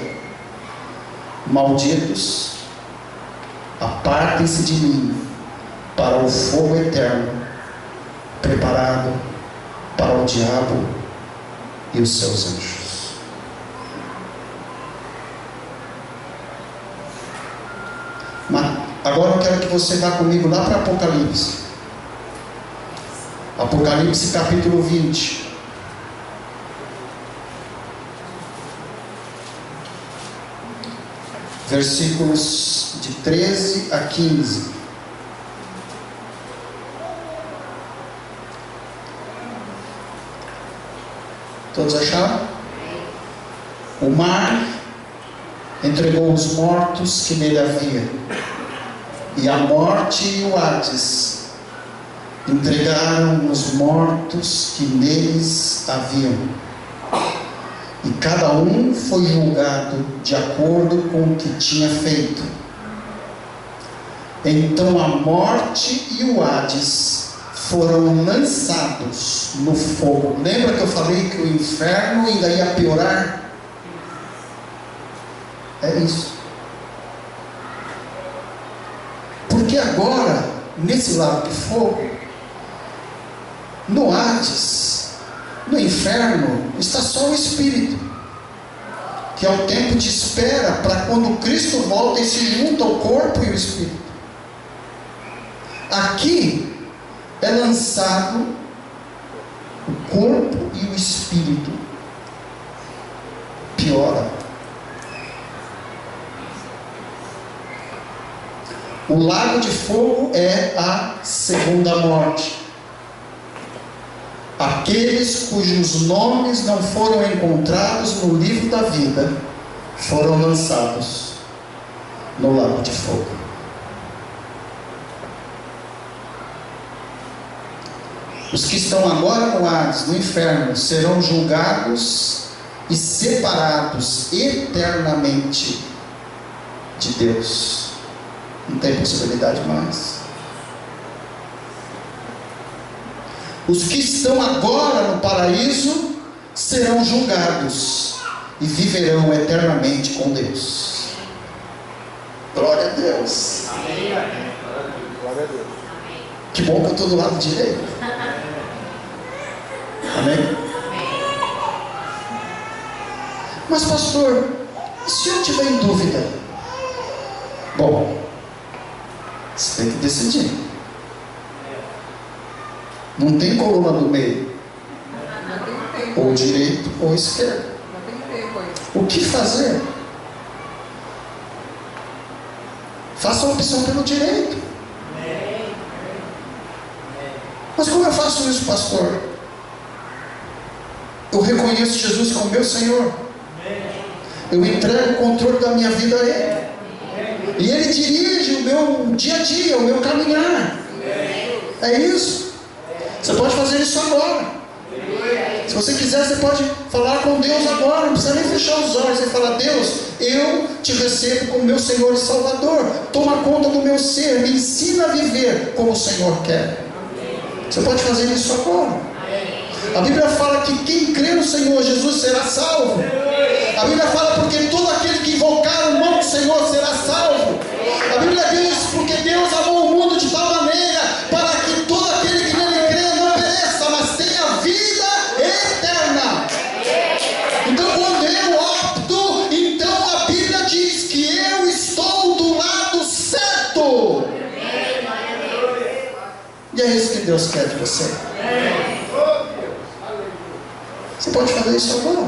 malditos, apartem-se de mim para o fogo eterno, preparado para o diabo e os seus anjos. Mas agora eu quero que você vá comigo lá para Apocalipse. Apocalipse capítulo 20. Versículos de 13 a 15. Todos acharam? O mar entregou os mortos que nele havia, e a morte e o Hades entregaram os mortos que neles haviam, e cada um foi julgado de acordo com o que tinha feito. Então a morte e o Hades foram lançados no fogo. Lembra que eu falei que o inferno ainda ia piorar? É isso. Porque agora, nesse lago de fogo, no Hades, no inferno, está só o Espírito, que é o tempo de espera para quando Cristo volta e se junta ao corpo e o Espírito. Aqui é lançado o corpo e o espírito. Piora. O lago de fogo é a segunda morte. Aqueles cujos nomes não foram encontrados no livro da vida foram lançados no lago de fogo. Os que estão agora no Hades, no inferno, serão julgados e separados eternamente de Deus. Não tem possibilidade mais. Os que estão agora no paraíso serão julgados e viverão eternamente com Deus. Glória a Deus. Amém. Glória a Deus. Que bom que eu estou do lado direito. Amém? Mas pastor, e se eu tiver em dúvida? Bom, você tem que decidir. Não tem coluna do meio, ou direito ou esquerdo. O que fazer? Faça a opção pelo direito. Mas como eu faço isso, pastor? Eu reconheço Jesus como meu Senhor. Eu entrego o controle da minha vida a Ele. E Ele dirige o meu dia a dia, o meu caminhar. É isso. Você pode fazer isso agora. Se você quiser, você pode falar com Deus agora, não precisa nem fechar os olhos e falar: Deus, eu te recebo como meu Senhor e Salvador, toma conta do meu ser, me ensina a viver como o Senhor quer. Você pode fazer isso agora. A Bíblia fala que quem crê no Senhor Jesus será salvo. A Bíblia fala porque todo aquele que invocar o nome do Senhor será salvo. A Bíblia diz porque Deus amou o mundo de tal maneira para que todo aquele que nele crê não pereça, mas tenha vida eterna. Então quando eu opto, então a Bíblia diz que eu estou do lado certo. E é isso que Deus quer de você. Você pode fazer isso agora.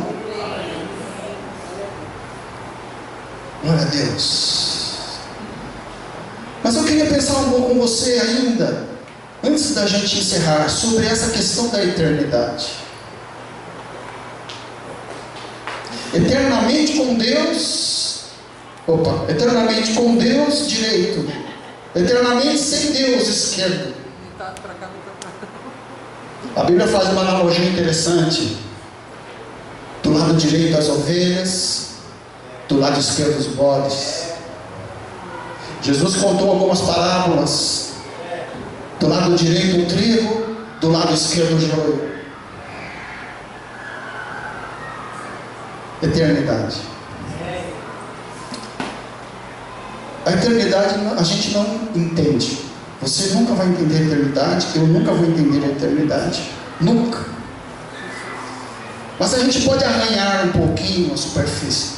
Glória a Deus. Mas eu queria pensar um pouco com você ainda, antes da gente encerrar, sobre essa questão da eternidade. Eternamente com Deus, eternamente com Deus, direito. Eternamente sem Deus, esquerdo. A Bíblia faz uma analogia interessante. Do lado direito as ovelhas, do lado esquerdo os bodes. Jesus contou algumas parábolas. Do lado direito o trigo, do lado esquerdo o joio. Eternidade. A eternidade a gente não entende. Você nunca vai entender a eternidade, eu nunca vou entender a eternidade. Nunca. Mas a gente pode arranhar um pouquinho a superfície.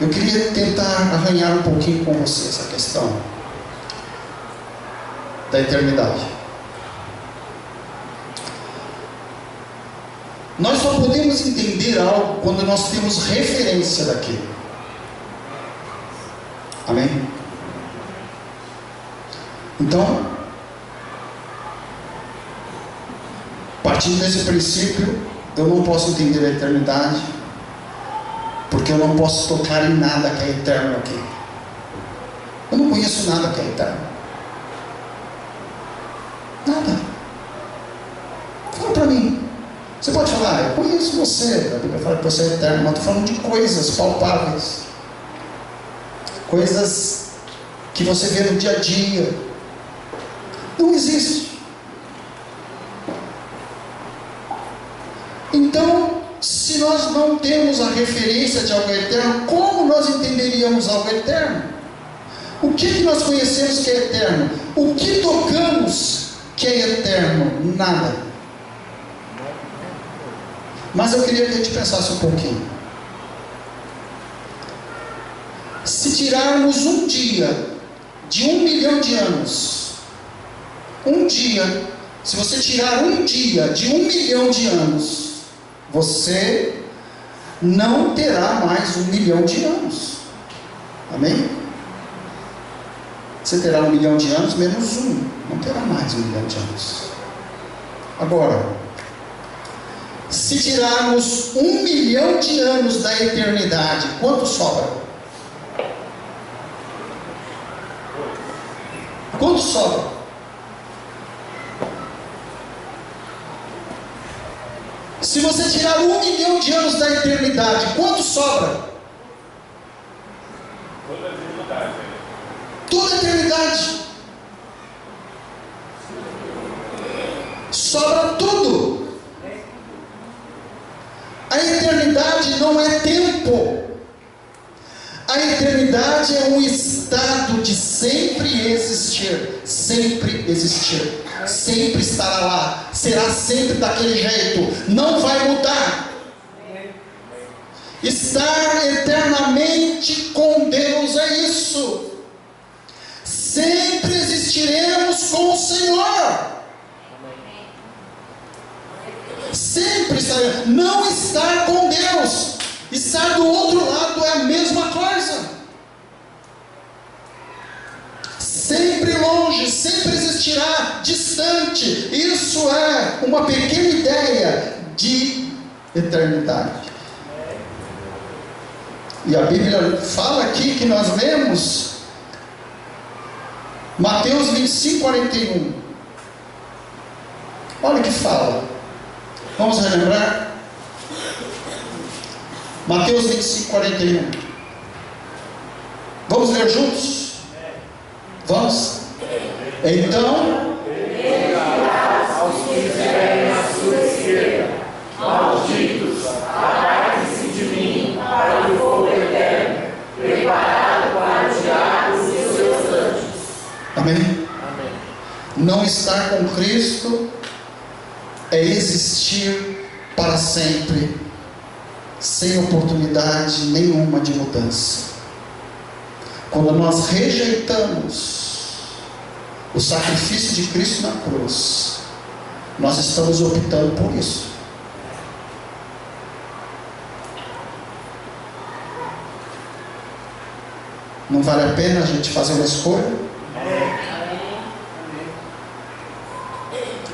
Eu queria tentar arranhar um pouquinho com você essa questão da eternidade. Nós só podemos entender algo quando nós temos referência daquilo. Amém? Então, partindo desse princípio, eu não posso entender a eternidade, porque eu não posso tocar em nada que é eterno aqui. Eu não conheço nada que é eterno. Nada. Fala para mim. Você pode falar: eu conheço você. A Bíblia fala que você é eterno, mas estou falando de coisas palpáveis, coisas que você vê no dia a dia. Não existe. Então, se nós não temos a referência de algo eterno, como nós entenderíamos algo eterno? O que nós conhecemos que é eterno? O que tocamos que é eterno? Nada. Mas eu queria que a gente pensasse um pouquinho. Se tirarmos um dia de 1 milhão de anos, um dia, se você tirar um dia de 1 milhão de anos, você não terá mais 1 milhão de anos. Amém? Você terá 1 milhão de anos menos 1. Não terá mais 1 milhão de anos. Agora, se tirarmos 1 milhão de anos da eternidade, quanto sobra? Quanto sobra? Se você tirar 1 milhão de anos da eternidade, quanto sobra? Toda a eternidade. Toda a eternidade. Sobra tudo. A eternidade não é tempo. A eternidade é um estado de sempre existir. Sempre existir. Sempre estará lá. Será sempre daquele jeito. Não vai mudar. Estar eternamente com Deus é isso. Sempre existiremos com o Senhor. Sempre estaremos. Não estar com Deus, estar do outro lado é a mesma coisa. Sempre longe, sempre existirá, distante. Isso é uma pequena ideia de eternidade. E a Bíblia fala aqui que nós lemos Mateus 25, 41. Olha o que fala. Vamos relembrar? Mateus 25, 41. Vamos ler juntos? Vamos? Então, aos que estiverem à sua esquerda, malditos, apartem-se de mim para o fogo eterno, preparado para o diabo e seus anjos. amém? Não estar com Cristo é existir para sempre, sem oportunidade nenhuma de mudança. Quando nós rejeitamos o sacrifício de Cristo na cruz, nós estamos optando por isso. Não vale a pena a gente fazer uma escolha?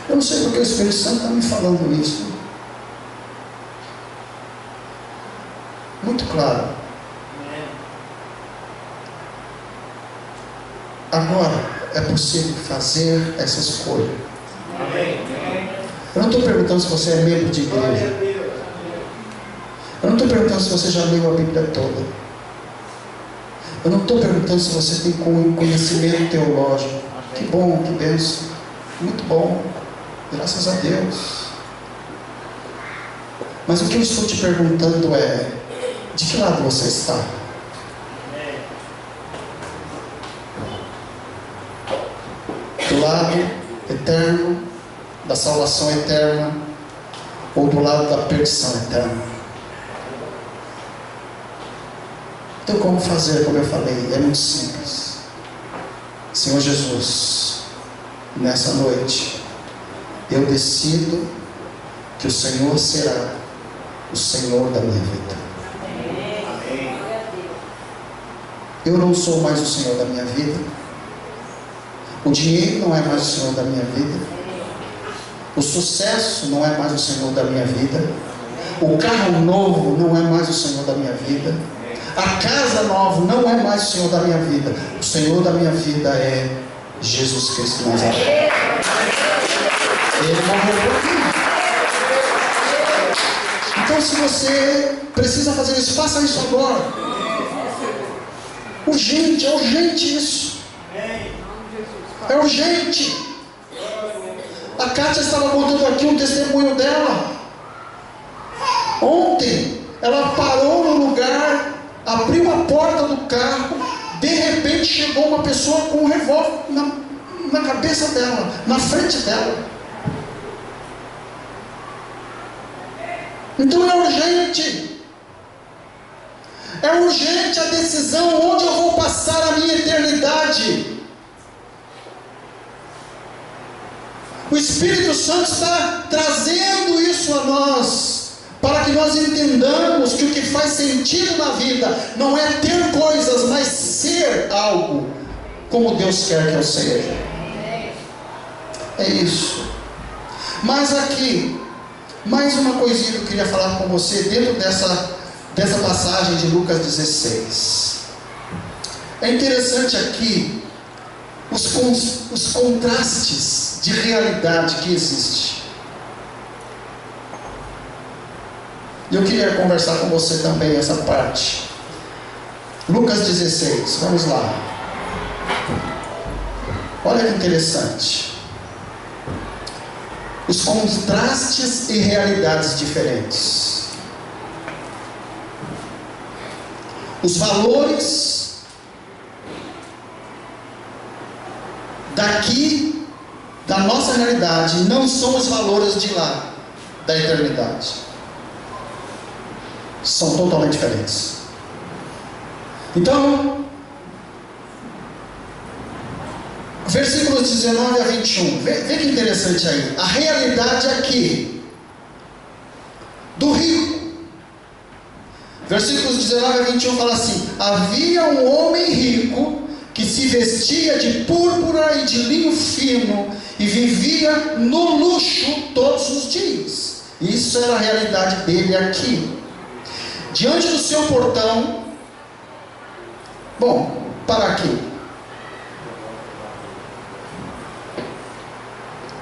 Eu não sei porque o Espírito Santo está me falando isso. Muito claro. Agora é possível fazer essa escolha. Eu não estou perguntando se você é membro de igreja. Eu não estou perguntando se você já leu a Bíblia toda. Eu não estou perguntando se você tem conhecimento teológico. Que bom, que bênção. Muito bom. Graças a Deus. Mas o que eu estou te perguntando é: de que lado você está? Do lado eterno, da salvação eterna, ou do lado da perdição eterna? Então, como fazer? Como eu falei, é muito simples. Senhor Jesus, nessa noite, eu decido que o Senhor será o Senhor da minha vida. Eu não sou mais o Senhor da minha vida. O dinheiro não é mais o Senhor da minha vida. O sucesso não é mais o Senhor da minha vida. O carro novo não é mais o Senhor da minha vida. A casa nova não é mais o Senhor da minha vida. O Senhor da minha vida é Jesus Cristo de Nazaré. Ele morreu por mim. Então, se você precisa fazer isso, faça isso agora. Urgente, é urgente isso. É urgente. A Kátia estava contando aqui um testemunho dela. Ontem, ela parou no lugar, abriu a porta do carro, de repente chegou uma pessoa com um revólver na cabeça dela, na frente dela. Então é urgente. É urgente a decisão onde eu vou passar a minha eternidade. O Espírito Santo está trazendo isso a nós, para que nós entendamos que o que faz sentido na vida não é ter coisas, mas ser algo como Deus quer que eu seja. É isso. Mas aqui, mais uma coisinha que eu queria falar com você dentro dessa passagem de Lucas 16. É interessante aqui os contrastes de realidade que existe. E eu queria conversar com você também essa parte. Lucas 16, vamos lá. Olha que interessante. Os contrastes e realidades diferentes. Os valores daqui, da nossa realidade, não são os valores de lá, da eternidade. São totalmente diferentes. Então, versículos 19 a 21. Vê que interessante aí. A realidade aqui do rico. Versículos 19 a 21 fala assim: havia um homem rico que se vestia de púrpura e de linho fino e vivia no luxo todos os dias. Isso era a realidade dele aqui. Diante do seu portão, bom, para aqui.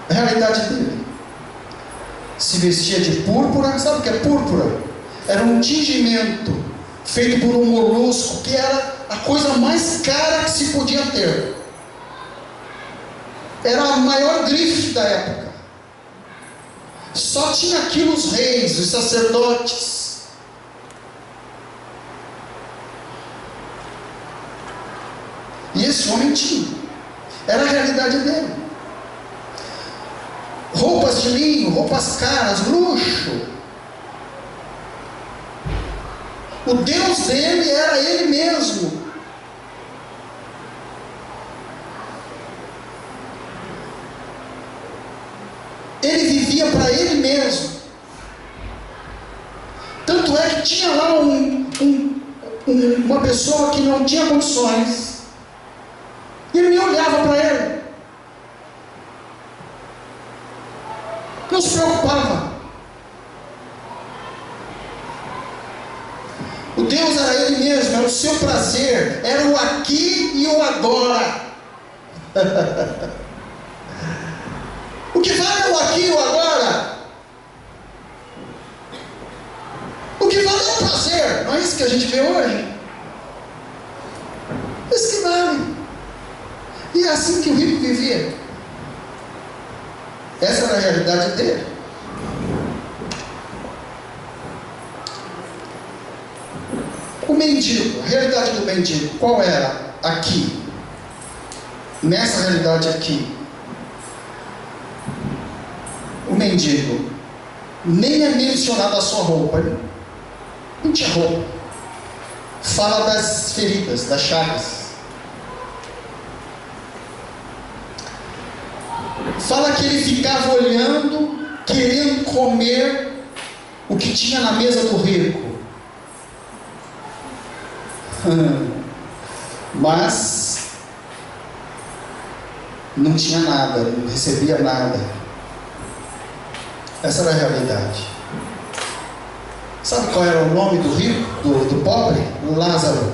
A realidade dele. se vestia de púrpura. Sabe o que é púrpura? Era um tingimento feito por um molusco, que era a coisa mais cara que se podia ter. Era a maior grife da época. Só tinha aquilo os reis, os sacerdotes. E esse homem tinha. Era a realidade dele. Roupas de linho, roupas caras, luxo. O Deus dele era ele mesmo. Ele vivia para ele mesmo. Tanto é que tinha lá uma pessoa que não tinha condições. E ele nem olhava para ele. Não se preocupava. O Deus era ele mesmo, era o seu prazer, era o aqui e o agora. O que vale é o aqui e o agora. O que vale é o prazer. Não é isso que a gente vê hoje? Isso que vale. E é assim que o rico vivia. Essa era a realidade dele. O mendigo, a realidade do mendigo, qual era aqui? Nessa realidade aqui, o mendigo nem é mencionado a sua roupa, ele não tinha roupa. Fala das feridas, das chagas. Fala que ele ficava olhando, querendo comer o que tinha na mesa do rico. Mas não tinha nada, não recebia nada. Essa era a realidade. Sabe qual era o nome do rico, do pobre? Lázaro.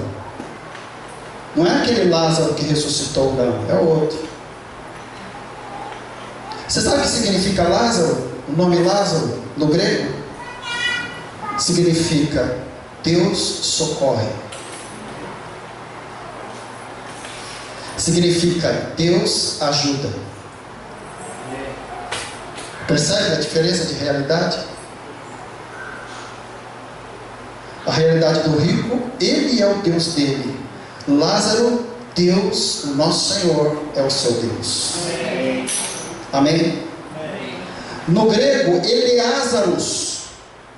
Não é aquele Lázaro que ressuscitou, não, é o outro. Você sabe o que significa Lázaro? O nome Lázaro, no grego, significa Deus socorre. Significa Deus ajuda. Percebe a diferença de realidade? A realidade do rico, ele é o Deus dele. Lázaro, Deus, o nosso Senhor, é o seu Deus. Amém? No grego, Eleázaros,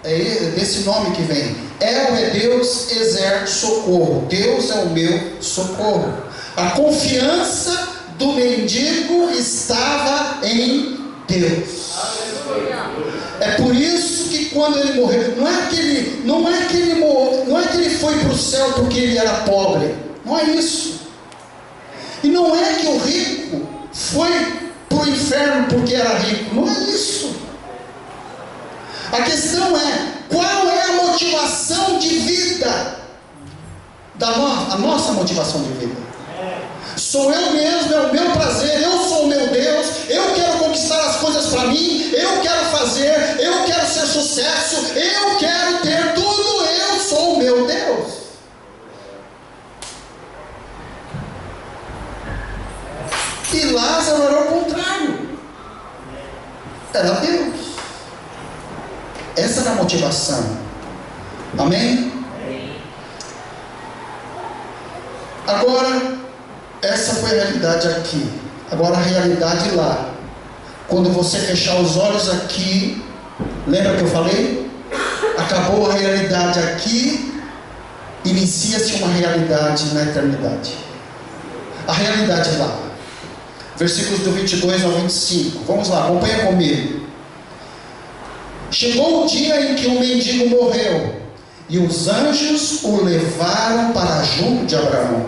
é desse nome que vem. El é Deus, Ezer, socorro. Deus é o meu socorro. A confiança do mendigo estava em Deus. É por isso que quando ele morreu, não é que ele foi para o céu porque ele era pobre. Não é isso. E não é que o rico foi para o inferno porque era rico. Não é isso. A questão é, qual é a motivação de vida? A nossa motivação de vida. Sou eu mesmo, é o meu prazer, eu sou o meu Deus, eu quero conquistar as coisas para mim, eu quero fazer, eu quero ser sucesso, eu quero ter tudo, eu sou o meu Deus. E Lázaro era o contrário. Era Deus. Essa era a motivação. Amém? Agora, essa foi a realidade aqui. Agora a realidade lá. Quando você fechar os olhos aqui, lembra que eu falei? Acabou a realidade aqui, inicia-se uma realidade na eternidade. A realidade lá. Versículos do 22 ao 25. Vamos lá, acompanha comigo. Chegou o dia em que o mendigo morreu, e os anjos o levaram para junto de Abraão.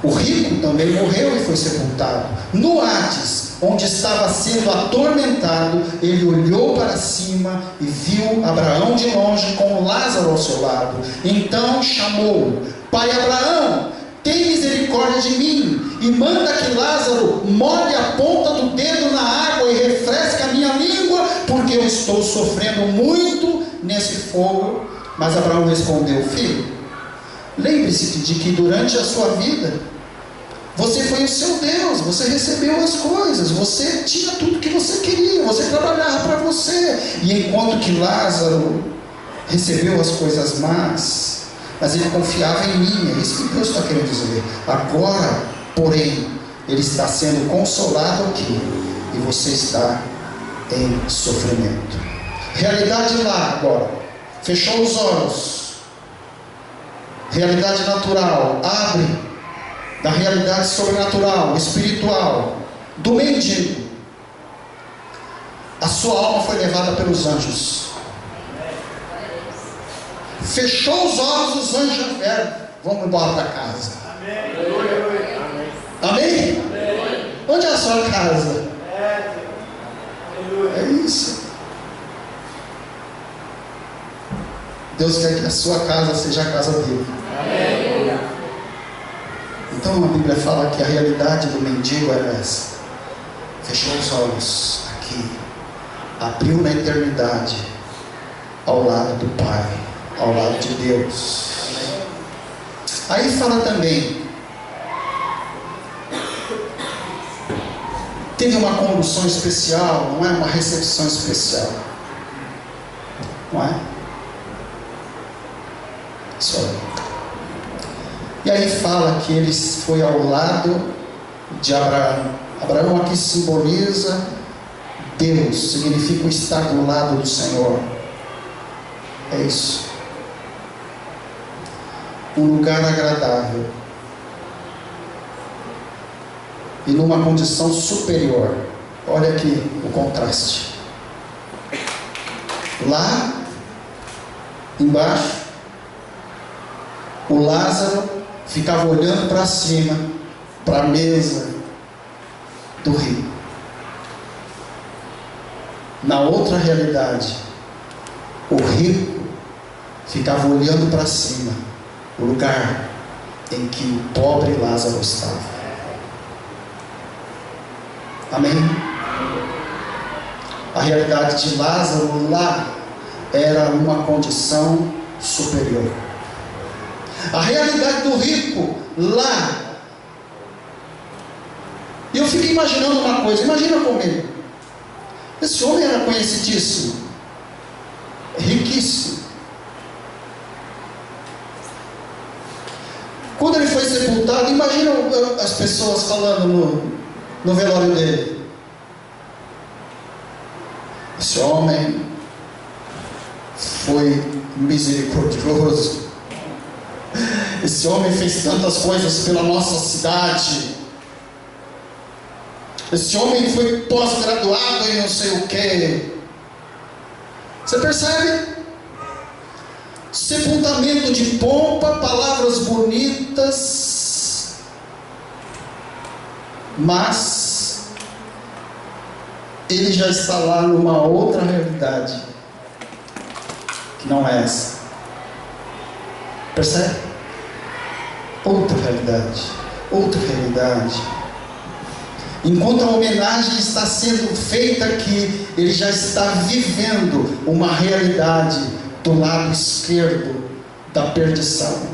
O rico também morreu e foi sepultado. No Hades, onde estava sendo atormentado, ele olhou para cima e viu Abraão de longe com Lázaro ao seu lado. Então chamou: Pai Abraão, tem tem misericórdia de mim e manda que Lázaro molhe a ponta do dedo na água e refresque a minha língua, porque eu estou sofrendo muito nesse fogo. Mas Abraão respondeu: filho, lembre-se de que durante a sua vida você foi o seu Deus, você recebeu as coisas, você tinha tudo que você queria, você trabalhava para você. E enquanto que Lázaro recebeu as coisas más, mas ele confiava em mim, é isso que Deus está querendo dizer. Agora, porém, ele está sendo consolado aqui e você está em sofrimento. Realidade lá agora, fechou os olhos. Realidade natural, abre da realidade sobrenatural, espiritual, do mendigo. A sua alma foi levada pelos anjos. Fechou os olhos, os anjos vieram. Vamos embora para casa. Amém? Onde é a sua casa? É isso. Deus quer que a sua casa seja a casa dele. Então a Bíblia fala que a realidade do mendigo era essa. Fechou os olhos aqui, abriu na eternidade, ao lado do Pai, ao lado de Deus. Aí fala também, teve uma condução especial, não é uma recepção especial, não é? Isso aí. E aí fala que ele foi ao lado de Abraão. Abraão aqui simboliza Deus, significa estar do lado do Senhor. É isso. Um lugar agradável. E numa condição superior. Olha aqui o contraste. Lá embaixo, o Lázaro ficava olhando para cima, para a mesa do rico. Na outra realidade, o rico ficava olhando para cima, o lugar em que o pobre Lázaro estava. Amém? A realidade de Lázaro lá era uma condição superior. A realidade do rico lá. E eu fico imaginando uma coisa, imagina comigo. Esse homem era conhecidíssimo, riquíssimo. Quando ele foi sepultado, imagina as pessoas falando no velório dele. Esse homem foi misericordioso. Esse homem fez tantas coisas pela nossa cidade. Esse homem foi pós-graduado em não sei o que. Você percebe? Sepultamento de pompa, palavras bonitas, mas ele já está lá numa outra realidade, que não é essa. Percebe? Outra realidade, outra realidade. Enquanto a homenagem está sendo feita aqui, ele já está vivendo uma realidade do lado esquerdo da perdição.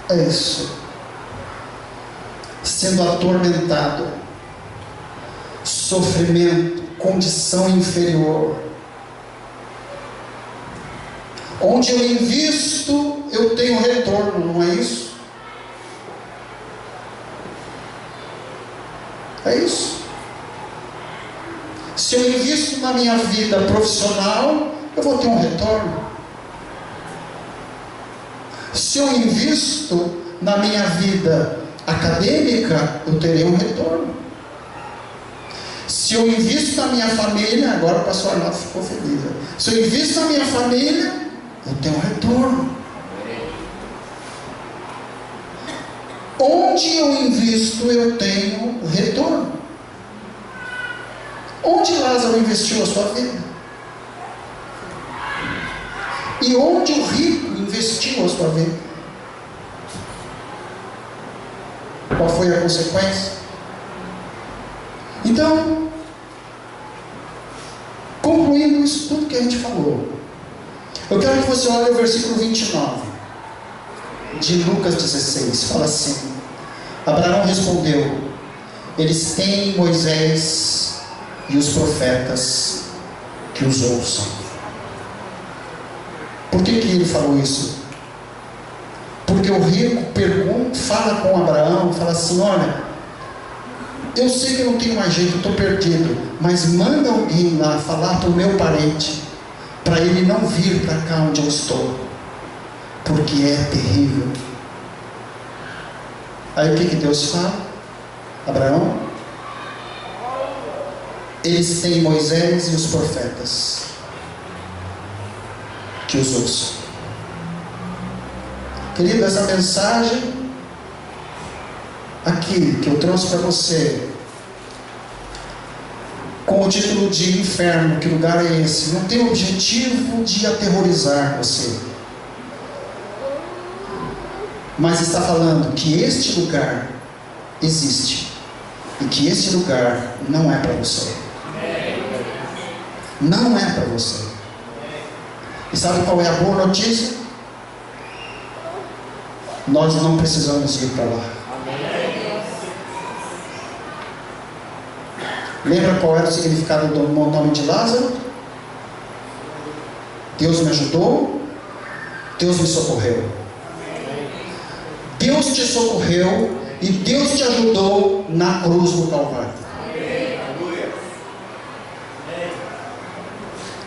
É isso. Sendo atormentado, sofrimento, condição inferior. Onde eu invisto, eu tenho retorno, não é isso? É isso. Se eu invisto na minha vida profissional, eu vou ter um retorno. Se eu invisto na minha vida acadêmica, eu terei um retorno. Se eu invisto na minha família, agora o pastor Arnaldo ficou feliz. Se eu invisto na minha família, eu tenho um retorno. Onde eu invisto, eu tenho retorno. Onde Lázaro investiu a sua vida? E onde o rico investiu a sua vida? Qual foi a consequência? Então, concluindo isso tudo que a gente falou, eu quero que você olhe o versículo 29 de Lucas 16. Fala assim: Abraão respondeu: eles têm Moisés e os profetas, que os ouçam. Por que ele falou isso? Porque o rico fala com Abraão, fala assim: olha, eu sei que eu não tenho mais jeito, eu estou perdido, mas manda alguém lá falar para o meu parente, para ele não vir para cá onde eu estou, porque é terrível. Aí o que Deus fala? Abraão, eles têm Moisés e os profetas, que os ouçam. Querido, essa mensagem aqui que eu trouxe para você, com o título de Inferno, que lugar é esse? Não tem o objetivo de aterrorizar você, mas está falando que este lugar existe e que este lugar não é para você. Não é para você. E sabe qual é a boa notícia? Nós não precisamos ir para lá. Lembra qual era o significado do nome de Lázaro? Deus me ajudou, Deus me socorreu. Deus te socorreu e Deus te ajudou na cruz do Calvário.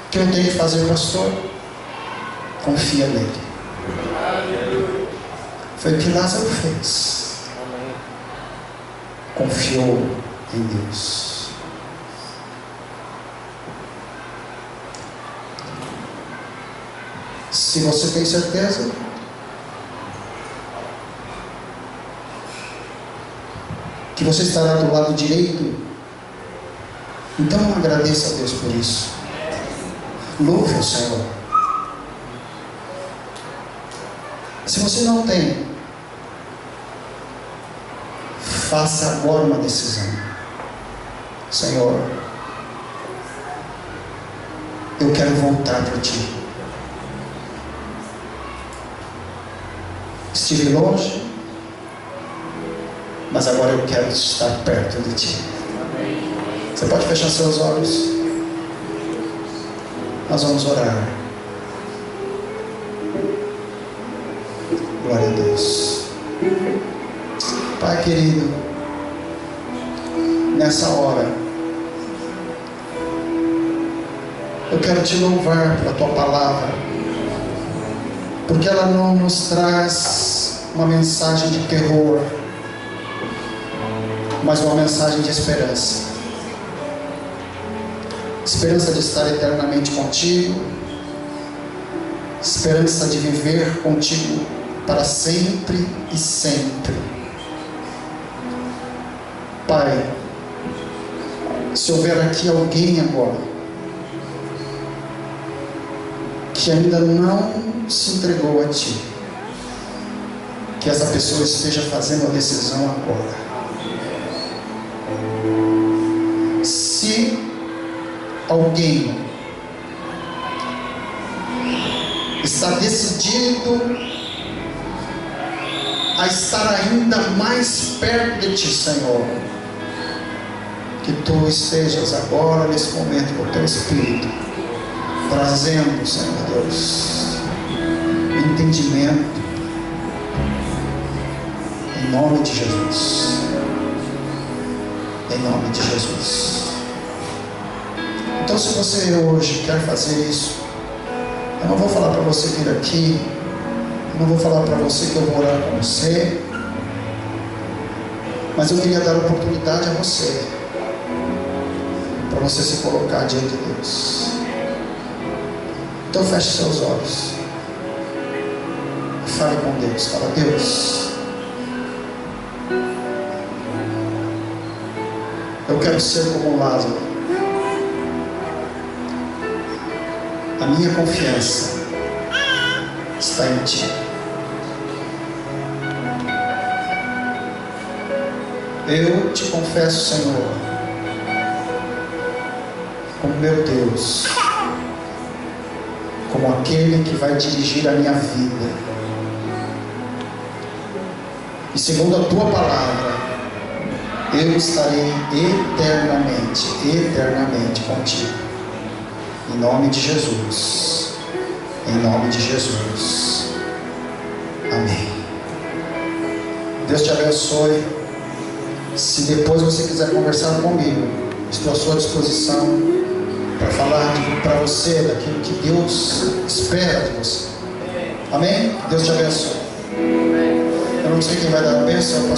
O que eu tenho que fazer, pastor? Confia nele. Foi o que Lázaro fez. Confiou em Deus. Se você tem certeza, que você estará do lado direito, então agradeça a Deus por isso. Louve o Senhor. Se você não tem, faça agora uma decisão. Senhor, eu quero voltar para Ti. Estive longe, mas agora eu quero estar perto de Ti. Você pode fechar seus olhos? Nós vamos orar. Glória a Deus. Pai querido, nessa hora, eu quero Te louvar pela Tua palavra, porque ela não nos traz uma mensagem de terror, mas uma mensagem de esperança. Esperança de estar eternamente contigo, esperança de viver contigo para sempre e sempre. Pai, se houver aqui alguém agora que ainda não se entregou a Ti, que essa pessoa esteja fazendo a decisão agora. Se alguém está decidido a estar ainda mais perto de Ti, Senhor, que Tu estejas agora nesse momento com o Teu Espírito trazendo, Senhor Deus, entendimento em nome de Jesus. Em nome de Jesus. Então, se você hoje quer fazer isso, eu não vou falar para você vir aqui, eu não vou falar para você que eu vou orar com você, mas eu queria dar oportunidade a você, para você se colocar diante de Deus. Então feche seus olhos e fale com Deus. Fala: Deus, eu quero ser como Lázaro. A minha confiança está em Ti. Eu te confesso, Senhor, como meu Deus, como aquele que vai dirigir a minha vida. E segundo a tua palavra, eu estarei eternamente contigo. Em nome de Jesus. Em nome de Jesus. Amém. Deus te abençoe. Se depois você quiser conversar comigo, estou à sua disposição para falar para você daquilo que Deus espera de você. Amém? Deus te abençoe. Eu não sei quem vai dar a bênção.